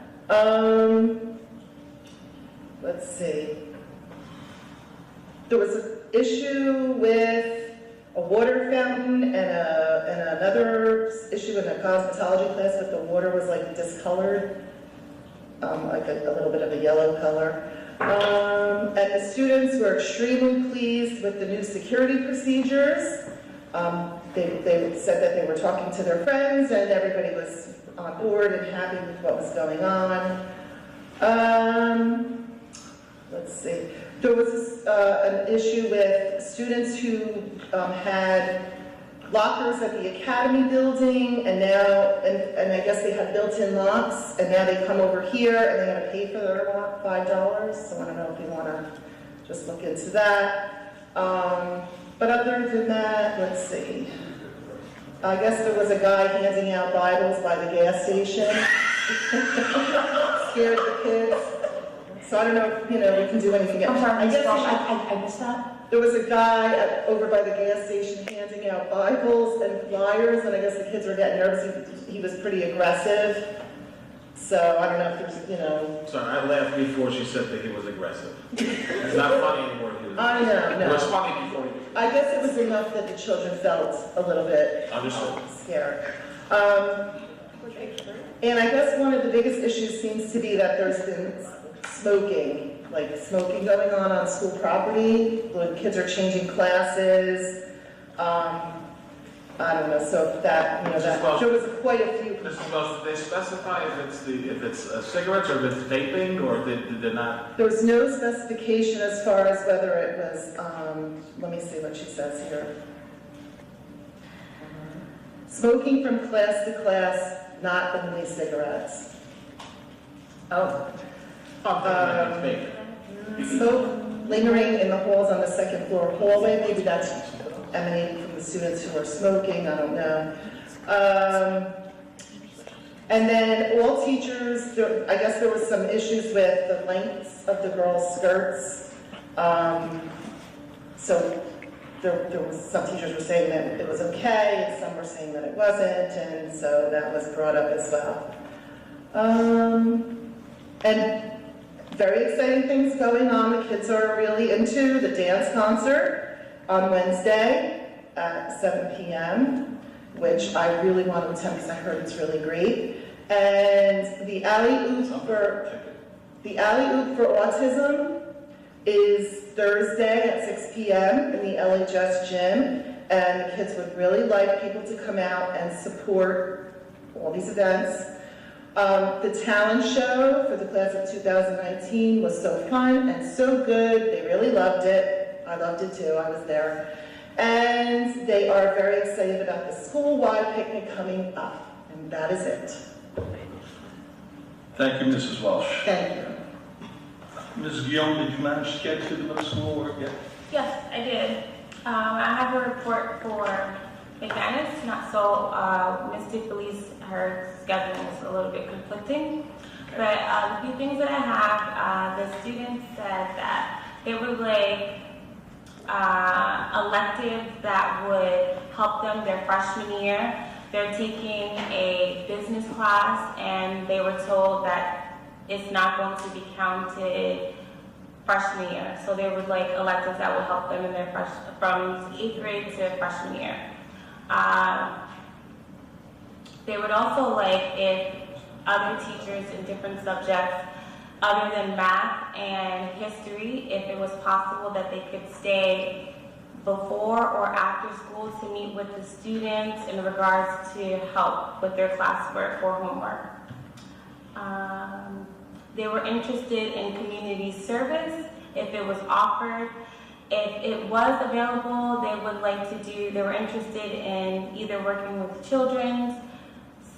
Let's see. There was an issue with a water fountain and another issue in a cosmetology class that the water was like discolored, like a little bit of a yellow color. And the students were extremely pleased with the new security procedures. They said that they were talking to their friends and everybody was on board and happy with what was going on. Let's see. There was an issue with students who had lockers at the academy building, and now, and I guess they have built-in locks, and now they come over here and they gotta pay for their lock, $5. So I don't know if you wanna just look into that. But other than that, let's see. I guess there was a guy handing out Bibles by the gas station. Scared the kids. So I don't know if, we can do anything else. I'm sorry, I guess I missed that. there was a guy over by the gas station handing out Bibles and flyers, and I guess the kids were getting nervous. He was pretty aggressive. So I don't know if there's, Sorry, I laughed before she said that he was aggressive. It's not funny anymore. I know, It no. was funny before he was. I guess it was enough that the children felt a little bit Understood. scared. And I guess one of the biggest issues seems to be that there's been smoking going on school property. When kids are changing classes. I don't know, so that, there was quite a few. Mrs. Welsh, did they specify if it's cigarettes or if it's vaping, or did they not? There was no specification as far as whether it was, let me see what she says here. Smoking from class to class, not only cigarettes. I'm thinking vaping. Smoke lingering in the halls on the second floor hallway, maybe that's emanating from the students who are smoking, I don't know. And then all teachers, I guess there was some issues with the lengths of the girls' skirts. So there was, some teachers were saying that it was okay, and some were saying that it wasn't, and so that was brought up as well. And very exciting things going on. The kids are really into the dance concert on Wednesday at 7 p.m., which I really want to attend because I heard it's really great. And the alley-oop for autism is Thursday at 6 p.m. in the LHS gym, and the kids would really like people to come out and support all these events. The talent show for the class of 2019 was so fun and so good. They really loved it. I loved it too. I was there. And they are very excited about the school-wide picnic coming up. And that is it. Thank you, Mrs. Welsh. Thank you. Mrs. Guillaume, did you manage to get to the middle school work yet? Yes, I did. I have a report for McManus, not so Ms. DeFelice, her schedule is a little bit conflicting. But the few things that I have, the students said that they would like electives that would help them their freshman year. They're taking a business class and they were told that it's not going to be counted freshman year. So they would like electives that would help them in their from 8th grade to freshman year. They would also like if other teachers in different subjects other than math and history, if it was possible that they could stay before or after school to meet with the students in regards to help with their classwork or homework. They were interested in community service if it was offered. If it was available, they were interested in either working with children,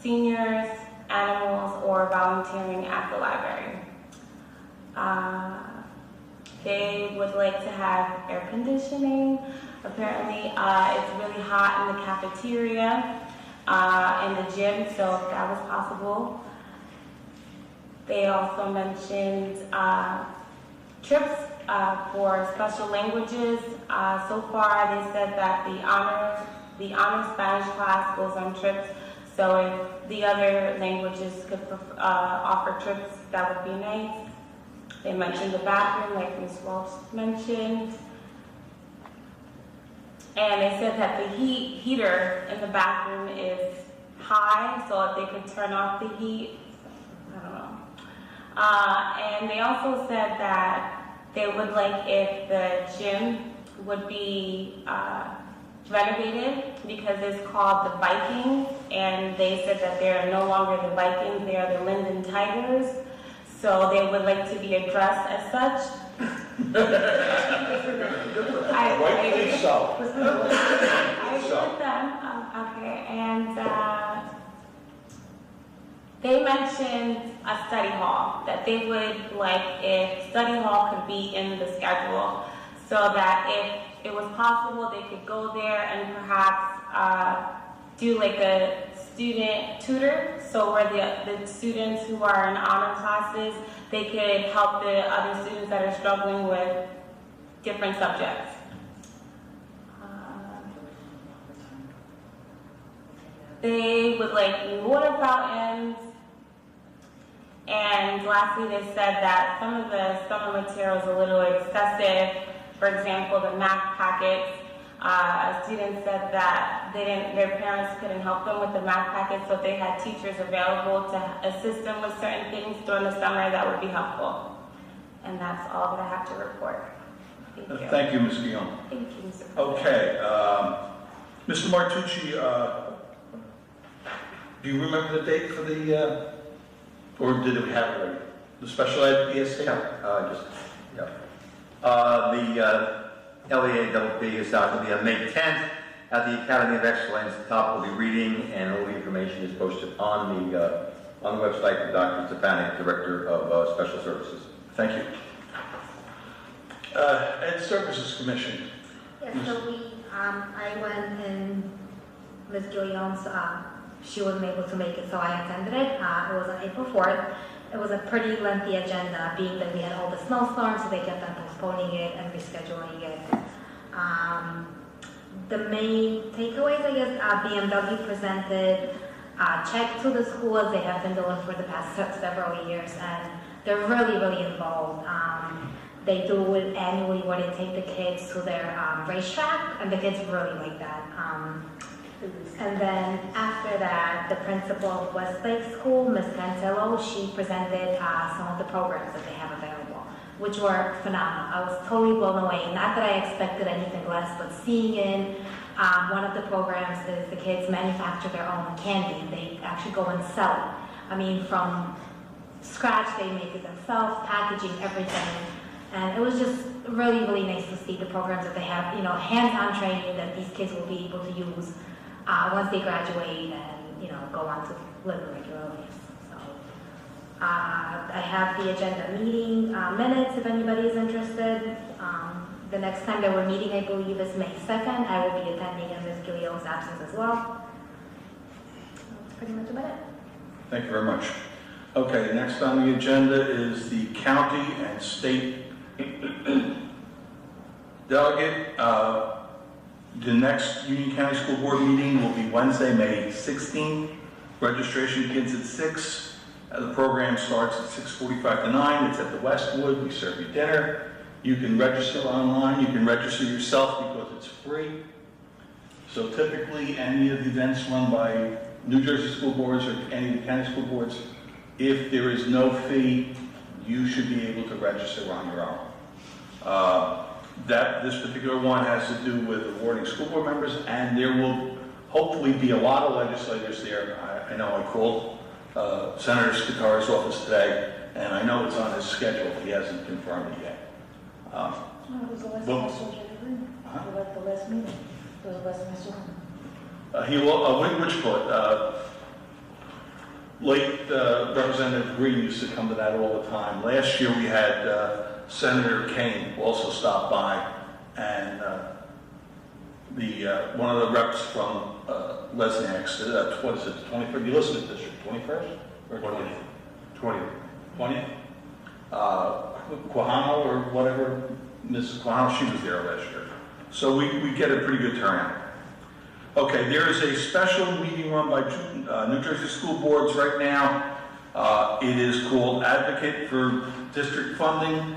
seniors, animals, or volunteering at the library. They would like to have air conditioning. Apparently, it's really hot in the cafeteria, in the gym, so if that was possible. They also mentioned trips for special languages. So far, they said that the honor Spanish class goes on trips. So if the other languages could offer trips, that would be nice. They mentioned the bathroom, like Ms. Walsh mentioned. And they said that the heater in the bathroom is high, so if they could turn off the heat, I don't know. And they also said that they would like if the gym would be renovated because it's called the Vikings, and they said that they are no longer the Vikings, they are the Linden Tigers, so they would like to be addressed as such. Rightfully so. I agree with them. Okay, and they mentioned a study hall, that they would like if study hall could be in the schedule so that if it was possible, they could go there and perhaps do like a student tutor. So where the students who are in honor classes, they could help the other students that are struggling with different subjects. They would like new water fountains. And lastly, they said that some of the summer materials are a little excessive. For example, the math packets. Students said that their parents couldn't help them with the math packets, so if they had teachers available to assist them with certain things during the summer, that would be helpful. And that's all that I have to report. Thank you. Thank you, Ms. Guillaume. Thank you, Mr. President. Okay, Mr. Martucci, do you remember the date for the, or did we have it already? The special ed ESC? The LEAWP is going to be on May 10th at the Academy of Excellence. The top will be reading, and all the information is posted on the website for Dr. Stefanik, Director of Special Services. Thank you. Ed Services Commission. Yes, so I went in Ms. Guillaume's, she wasn't able to make it, so I attended it. It was on April 4th. It was a pretty lengthy agenda, being that we had all the snowstorms, so they kept on postponing it and rescheduling it. The main takeaways, I guess, BMW presented a check to the school as they have been doing for the past several years, and they're really, really involved. They do it annually where they take the kids to their racetrack, and the kids really like that. And then after that, the principal of Westlake School, Ms. Cantillo, she presented some of the programs that they have available, which were phenomenal. I was totally blown away. Not that I expected anything less, but seeing it, one of the programs is the kids manufacture their own candy. They actually go and sell it. I mean, from scratch, they make it themselves, packaging, everything. And it was just really, really nice to see the programs that they have, you know, hands-on training that these kids will be able to use once they graduate and, you know, go on to live a regular life. So, I have the agenda meeting minutes if anybody is interested. The next time that we're meeting, I believe, is May 2nd. I will be attending in Ms. Guillaume's absence as well. That's pretty much about it. Thank you very much. Okay, next on the agenda is the county and state delegate. The next Union County School Board meeting will be Wednesday, May 16th. Registration begins at 6. The program starts at 6:45 to 9. It's at the Westwood. We serve you dinner. You can register online. You can register yourself because it's free. So typically, any of the events run by New Jersey school boards or any of the county school boards, if there is no fee, you should be able to register on your own. This particular one has to do with awarding school board members, and there will hopefully be a lot of legislators there. I know I called Senator Scutari's office today, and I know it's on his schedule, but he hasn't confirmed it yet. It was the last message I agreed. The last meeting. It was the last message. He will, which part? Late Representative Green used to come to that all the time. Last year we had Senator Kane also stopped by, and one of the reps from Lesniak's, what is it, 21st, the Elizabeth District, 21st? Or 20th? 20th. 20th? Quijano or whatever, Mrs. Quijano, she was there last year. So we get a pretty good turnout. Okay, there is a special meeting run by New Jersey School Boards right now. It is called Advocate for District Funding.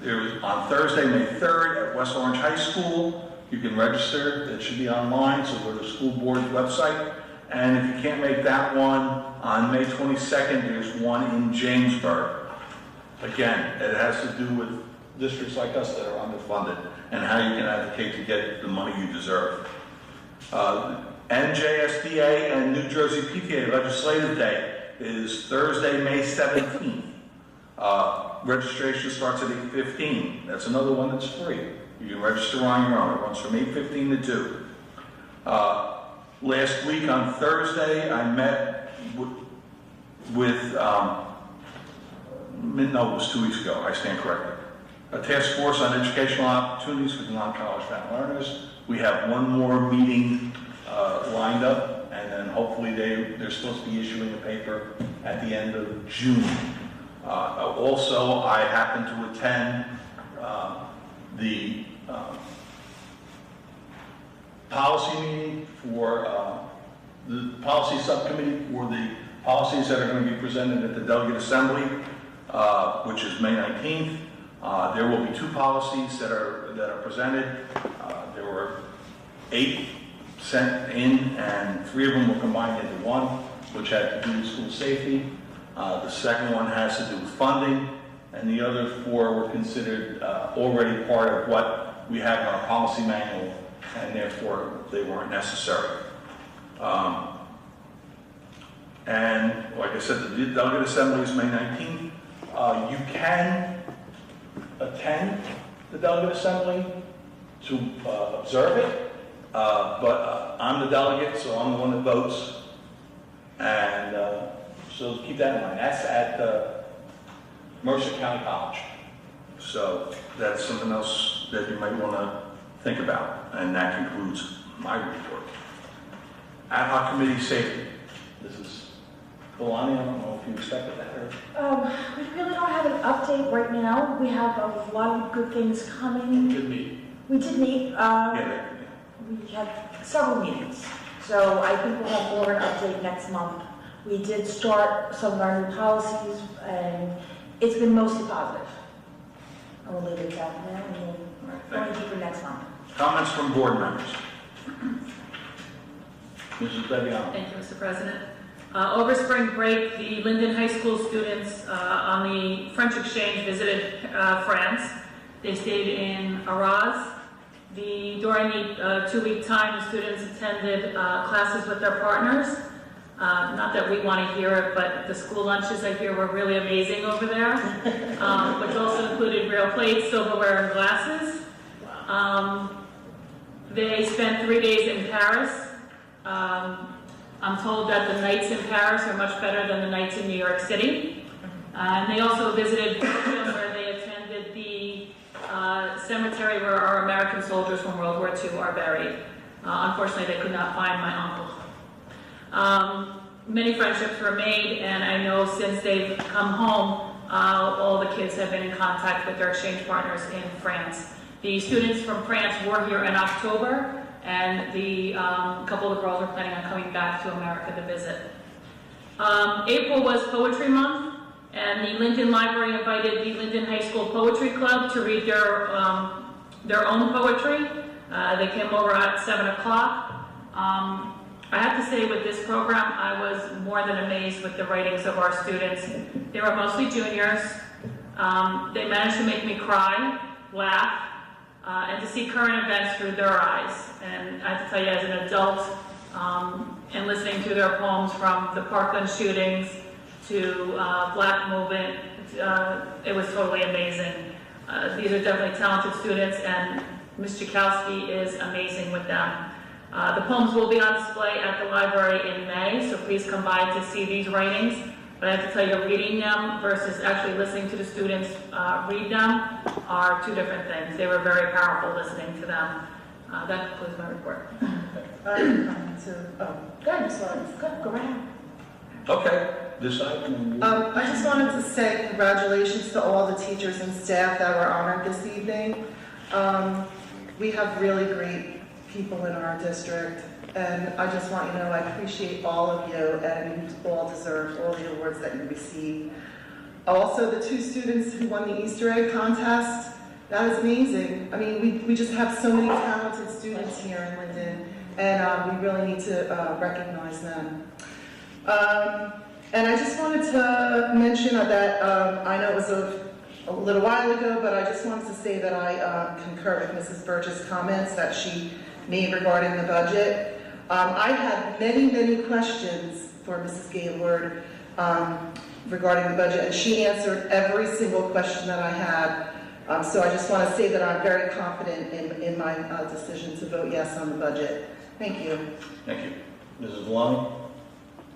There is on Thursday, May 3rd at West Orange High School. You can register. It should be online, so go to the school board's website. And if you can't make that one, on May 22nd, there's one in Jamesburg. Again, it has to do with districts like us that are underfunded and how you can advocate to get the money you deserve. NJSDA and New Jersey PTA Legislative Day is Thursday, May 17th. Registration starts at 8:15. That's another one that's free. You can register on your own. It runs from 8:15 to 2. Last week on Thursday, I met with no, it was 2 weeks ago, I stand corrected. A task force on educational opportunities for the non-college bound learners. We have one more meeting lined up, and then hopefully they're supposed to be issuing a paper at the end of June. Also, I happened to attend the policy meeting for the policy subcommittee for the policies that are going to be presented at the Delegate Assembly, which is May 19th. There will be 2 policies that are presented. There were 8 sent in, and 3 of them were combined into one, which had to do with school safety. The second one has to do with funding, and the other 4 were considered already part of what we have in our policy manual, and therefore they weren't necessary. And like I said, the Delegate Assembly is May 19th. You can attend the Delegate Assembly to observe it, but I'm the delegate, so I'm the one that votes. And so keep that in mind. That's at Mercer County College. So that's something else that you might want to think about. And that concludes my report. Ad hoc committee safety. This is Kalani. I don't know if you expected that or. We really don't have an update right now. We have a lot of good things coming. Good meeting. We did meet. Yeah. We had several meetings. So I think we'll have more of an update next month. We did start some of our new policies, and it's been mostly positive. I will leave it at that now, and we'll go deeper next month. Comments from board members. Mrs. Beviano. Thank you, Mr. President. Over spring break, the Linden High School students on the French exchange visited France. They stayed in Arras. During the 2-week time, the students attended classes with their partners. Not that we want to hear it, but the school lunches I hear were really amazing over there, which also included real plates, silverware, and glasses. They spent 3 days in Paris. I'm told that the nights in Paris are much better than the nights in New York City. And they also visited Belgium, where they attended the cemetery where our American soldiers from World War II are buried. Unfortunately, they could not find my uncle. Many friendships were made, and I know since they've come home, all the kids have been in contact with their exchange partners in France. The students from France were here in October, and the couple of the girls are planning on coming back to America to visit. April was Poetry Month, and the Linden Library invited the Linden High School Poetry Club to read their own poetry. They came over at 7 o'clock. I have to say, with this program, I was more than amazed with the writings of our students. They were mostly juniors. They managed to make me cry, laugh, and to see current events through their eyes. And I have to tell you, as an adult, and listening to their poems from the Parkland shootings to Black Movement, it was totally amazing. These are definitely talented students, and Ms. Jakowski is amazing with them. The poems will be on display at the library in May, so please come by to see these writings. But I have to tell you, reading them versus actually listening to the students read them are 2 different things. They were very powerful listening to them. That concludes my report. Go ahead, sorry. Go ahead. Okay. this item? I just wanted to say congratulations to all the teachers and staff that were honored this evening. We have really great people in our district, and I just want you to know I appreciate all of you, and you all deserve all the awards that you received. Also, the 2 students who won the Easter egg contest, that is amazing. I mean, we just have so many talented students here in Linden, and we really need to recognize them. And I just wanted to mention that I know it was a little while ago, but I just wanted to say that I concur with Mrs. Birch's comments that she made regarding the budget. I had many questions for Mrs. Gaylord regarding the budget, and she answered every single question that I had. So I just want to say that I'm very confident in my decision to vote yes on the budget. Thank you. Thank you. Mrs. Valani?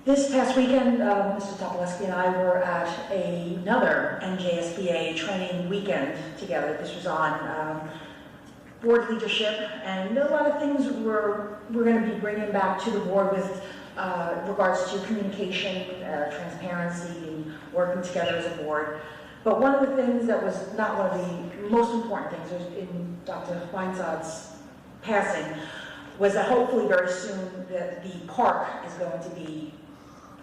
This past weekend, Mr. Topolsky and I were at another NJSBA training weekend together. This was on board leadership, and a lot of things we're going to be bringing back to the board with regards to communication, transparency, and working together as a board. But one of the things that was not one of the most important things was in Dr. Weinsatz's passing was that hopefully very soon that the park is going to be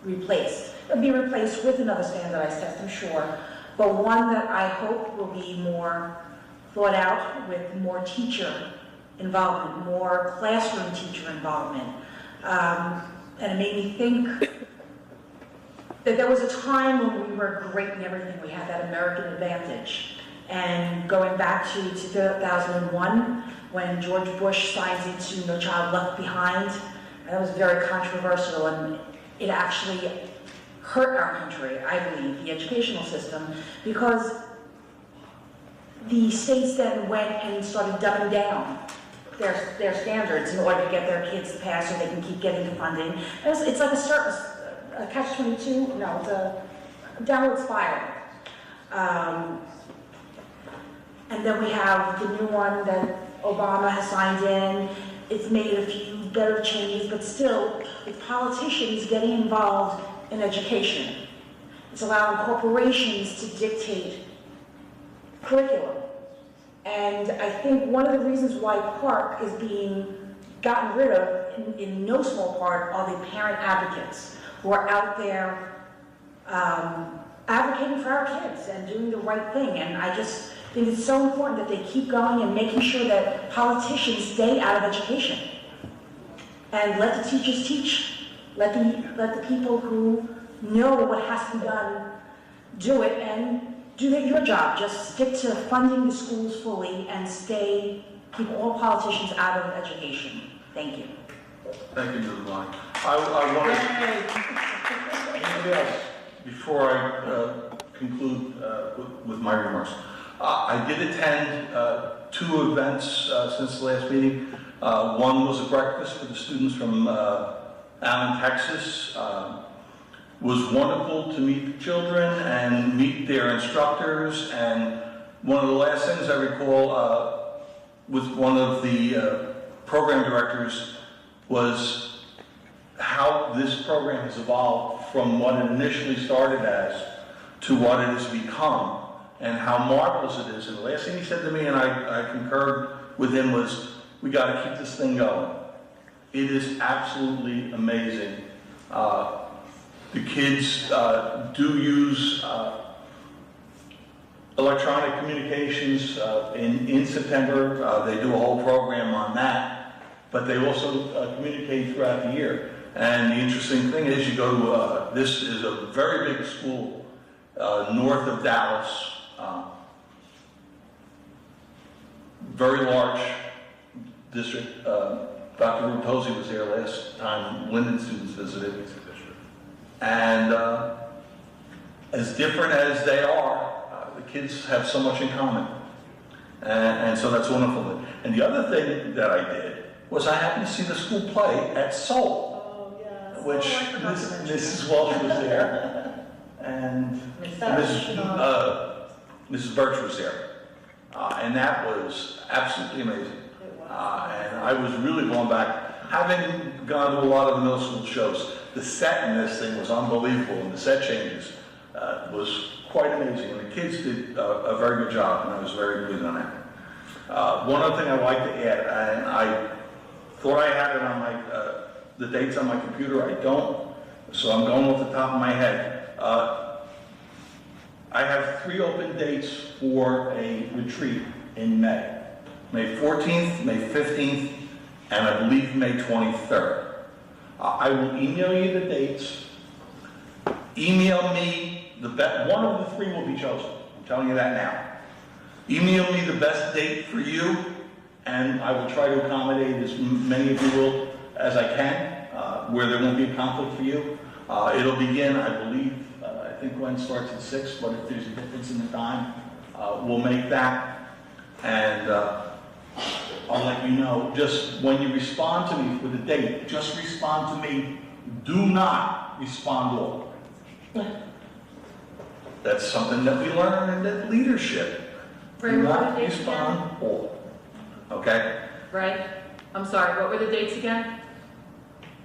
replaced. It'll be replaced with another standardized test, I'm sure, but one that I hope will be more thought out with more teacher involvement, more classroom teacher involvement. And it made me think that there was a time when we were great in everything. We had that American advantage. And going back to 2001, when George Bush signs into No Child Left Behind, and that was very controversial, and it actually hurt our country, I believe, the educational system, because the states then went and started dumbing down their standards in order to get their kids to pass so they can keep getting the funding. It's like a catch-22, no, it's a downward spiral. And then we have the new one that Obama has signed in. It's made a few better changes, but still, with politicians getting involved in education. It's allowing corporations to dictate curriculum. And I think one of the reasons why Park is being gotten rid of, in no small part, are the parent advocates who are out there advocating for our kids and doing the right thing. And I just think it's so important that they keep going and making sure that politicians stay out of education. And let the teachers teach. Let the people who know what has to be done do it, and do your job. Just stick to funding the schools fully and keep all politicians out of education. Thank you. Thank you, Ms. Valani. I want to, anybody else, before I conclude with my remarks. I did attend 2 events since the last meeting. One was a breakfast for the students from Allen, Texas. It was wonderful to meet the children and meet their instructors. And one of the last things I recall with one of the program directors was how this program has evolved from what it initially started as to what it has become, and how marvelous it is. And the last thing he said to me, and I concurred with him, was, we got to keep this thing going. It is absolutely amazing. The kids do use electronic communications in September. They do a whole program on that, but they also communicate throughout the year. And the interesting thing is, you go to, this is a very big school north of Dallas, very large district. Dr. Ruposi was there last time Linden students visited. And as different as they are, the kids have so much in common. And so that's wonderful. And the other thing that I did was I happened to see the school play at Seoul, which Mrs. Walsh was there, and Mrs. Birch was there. And that was absolutely amazing. And I was really blown back. Having gone to a lot of the middle school shows. The set in this thing was unbelievable, and the set changes was quite amazing. And the kids did a very good job, and I was very pleased on that. One other thing I'd like to add, and I thought I had it on my the dates on my computer. I don't, so I'm going off the top of my head. I have 3 open dates for a retreat in May. May 14th, May 15th, and I believe May 23rd. I will email you the dates. Email me the best, one of the 3 will be chosen. I'm telling you that now. Email me the best date for you, and I will try to accommodate as many of you will as I can, where there won't be a conflict for you. It'll begin, I believe, I think Gwen starts at 6, but if there's a difference in the time, we'll make that. And I'll let you know. Just when you respond to me with a date, just respond to me. Do not respond all. That's something that we learn in that leadership. Ray, Do what were not the dates respond all. Okay? Right? I'm sorry, what were the dates again?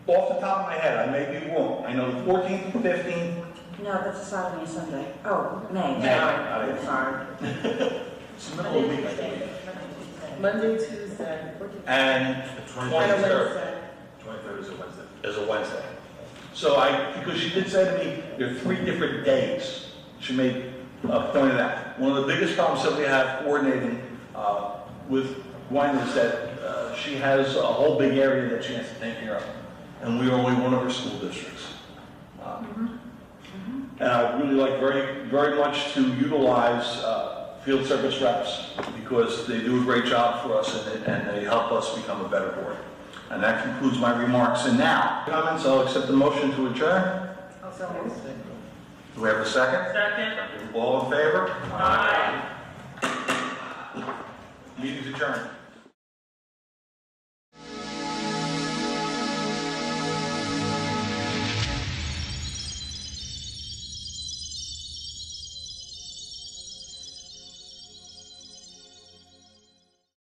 Off the top of my head, I may be wrong. I know the 14th, 15th. No, that's a Saturday and Sunday. Oh, May. May. Sorry. It's the middle of the week, I believe. Monday, Tuesday. And And a 23rd. Wednesday. 23rd is a Wednesday. Is a Wednesday. So because she did say to me, there are 3 different days. She made a point of that. One of the biggest problems that we have coordinating with Gwen is that she has a whole big area that she has to take care of. And we are only one of her school districts. And I'd really like very, very much to utilize field service reps because they do a great job for us and they help us become a better board. And that concludes my remarks. And now, comments, I'll accept the motion to adjourn. Do we have a second? Second. All in favor? Aye. Meeting's adjourned.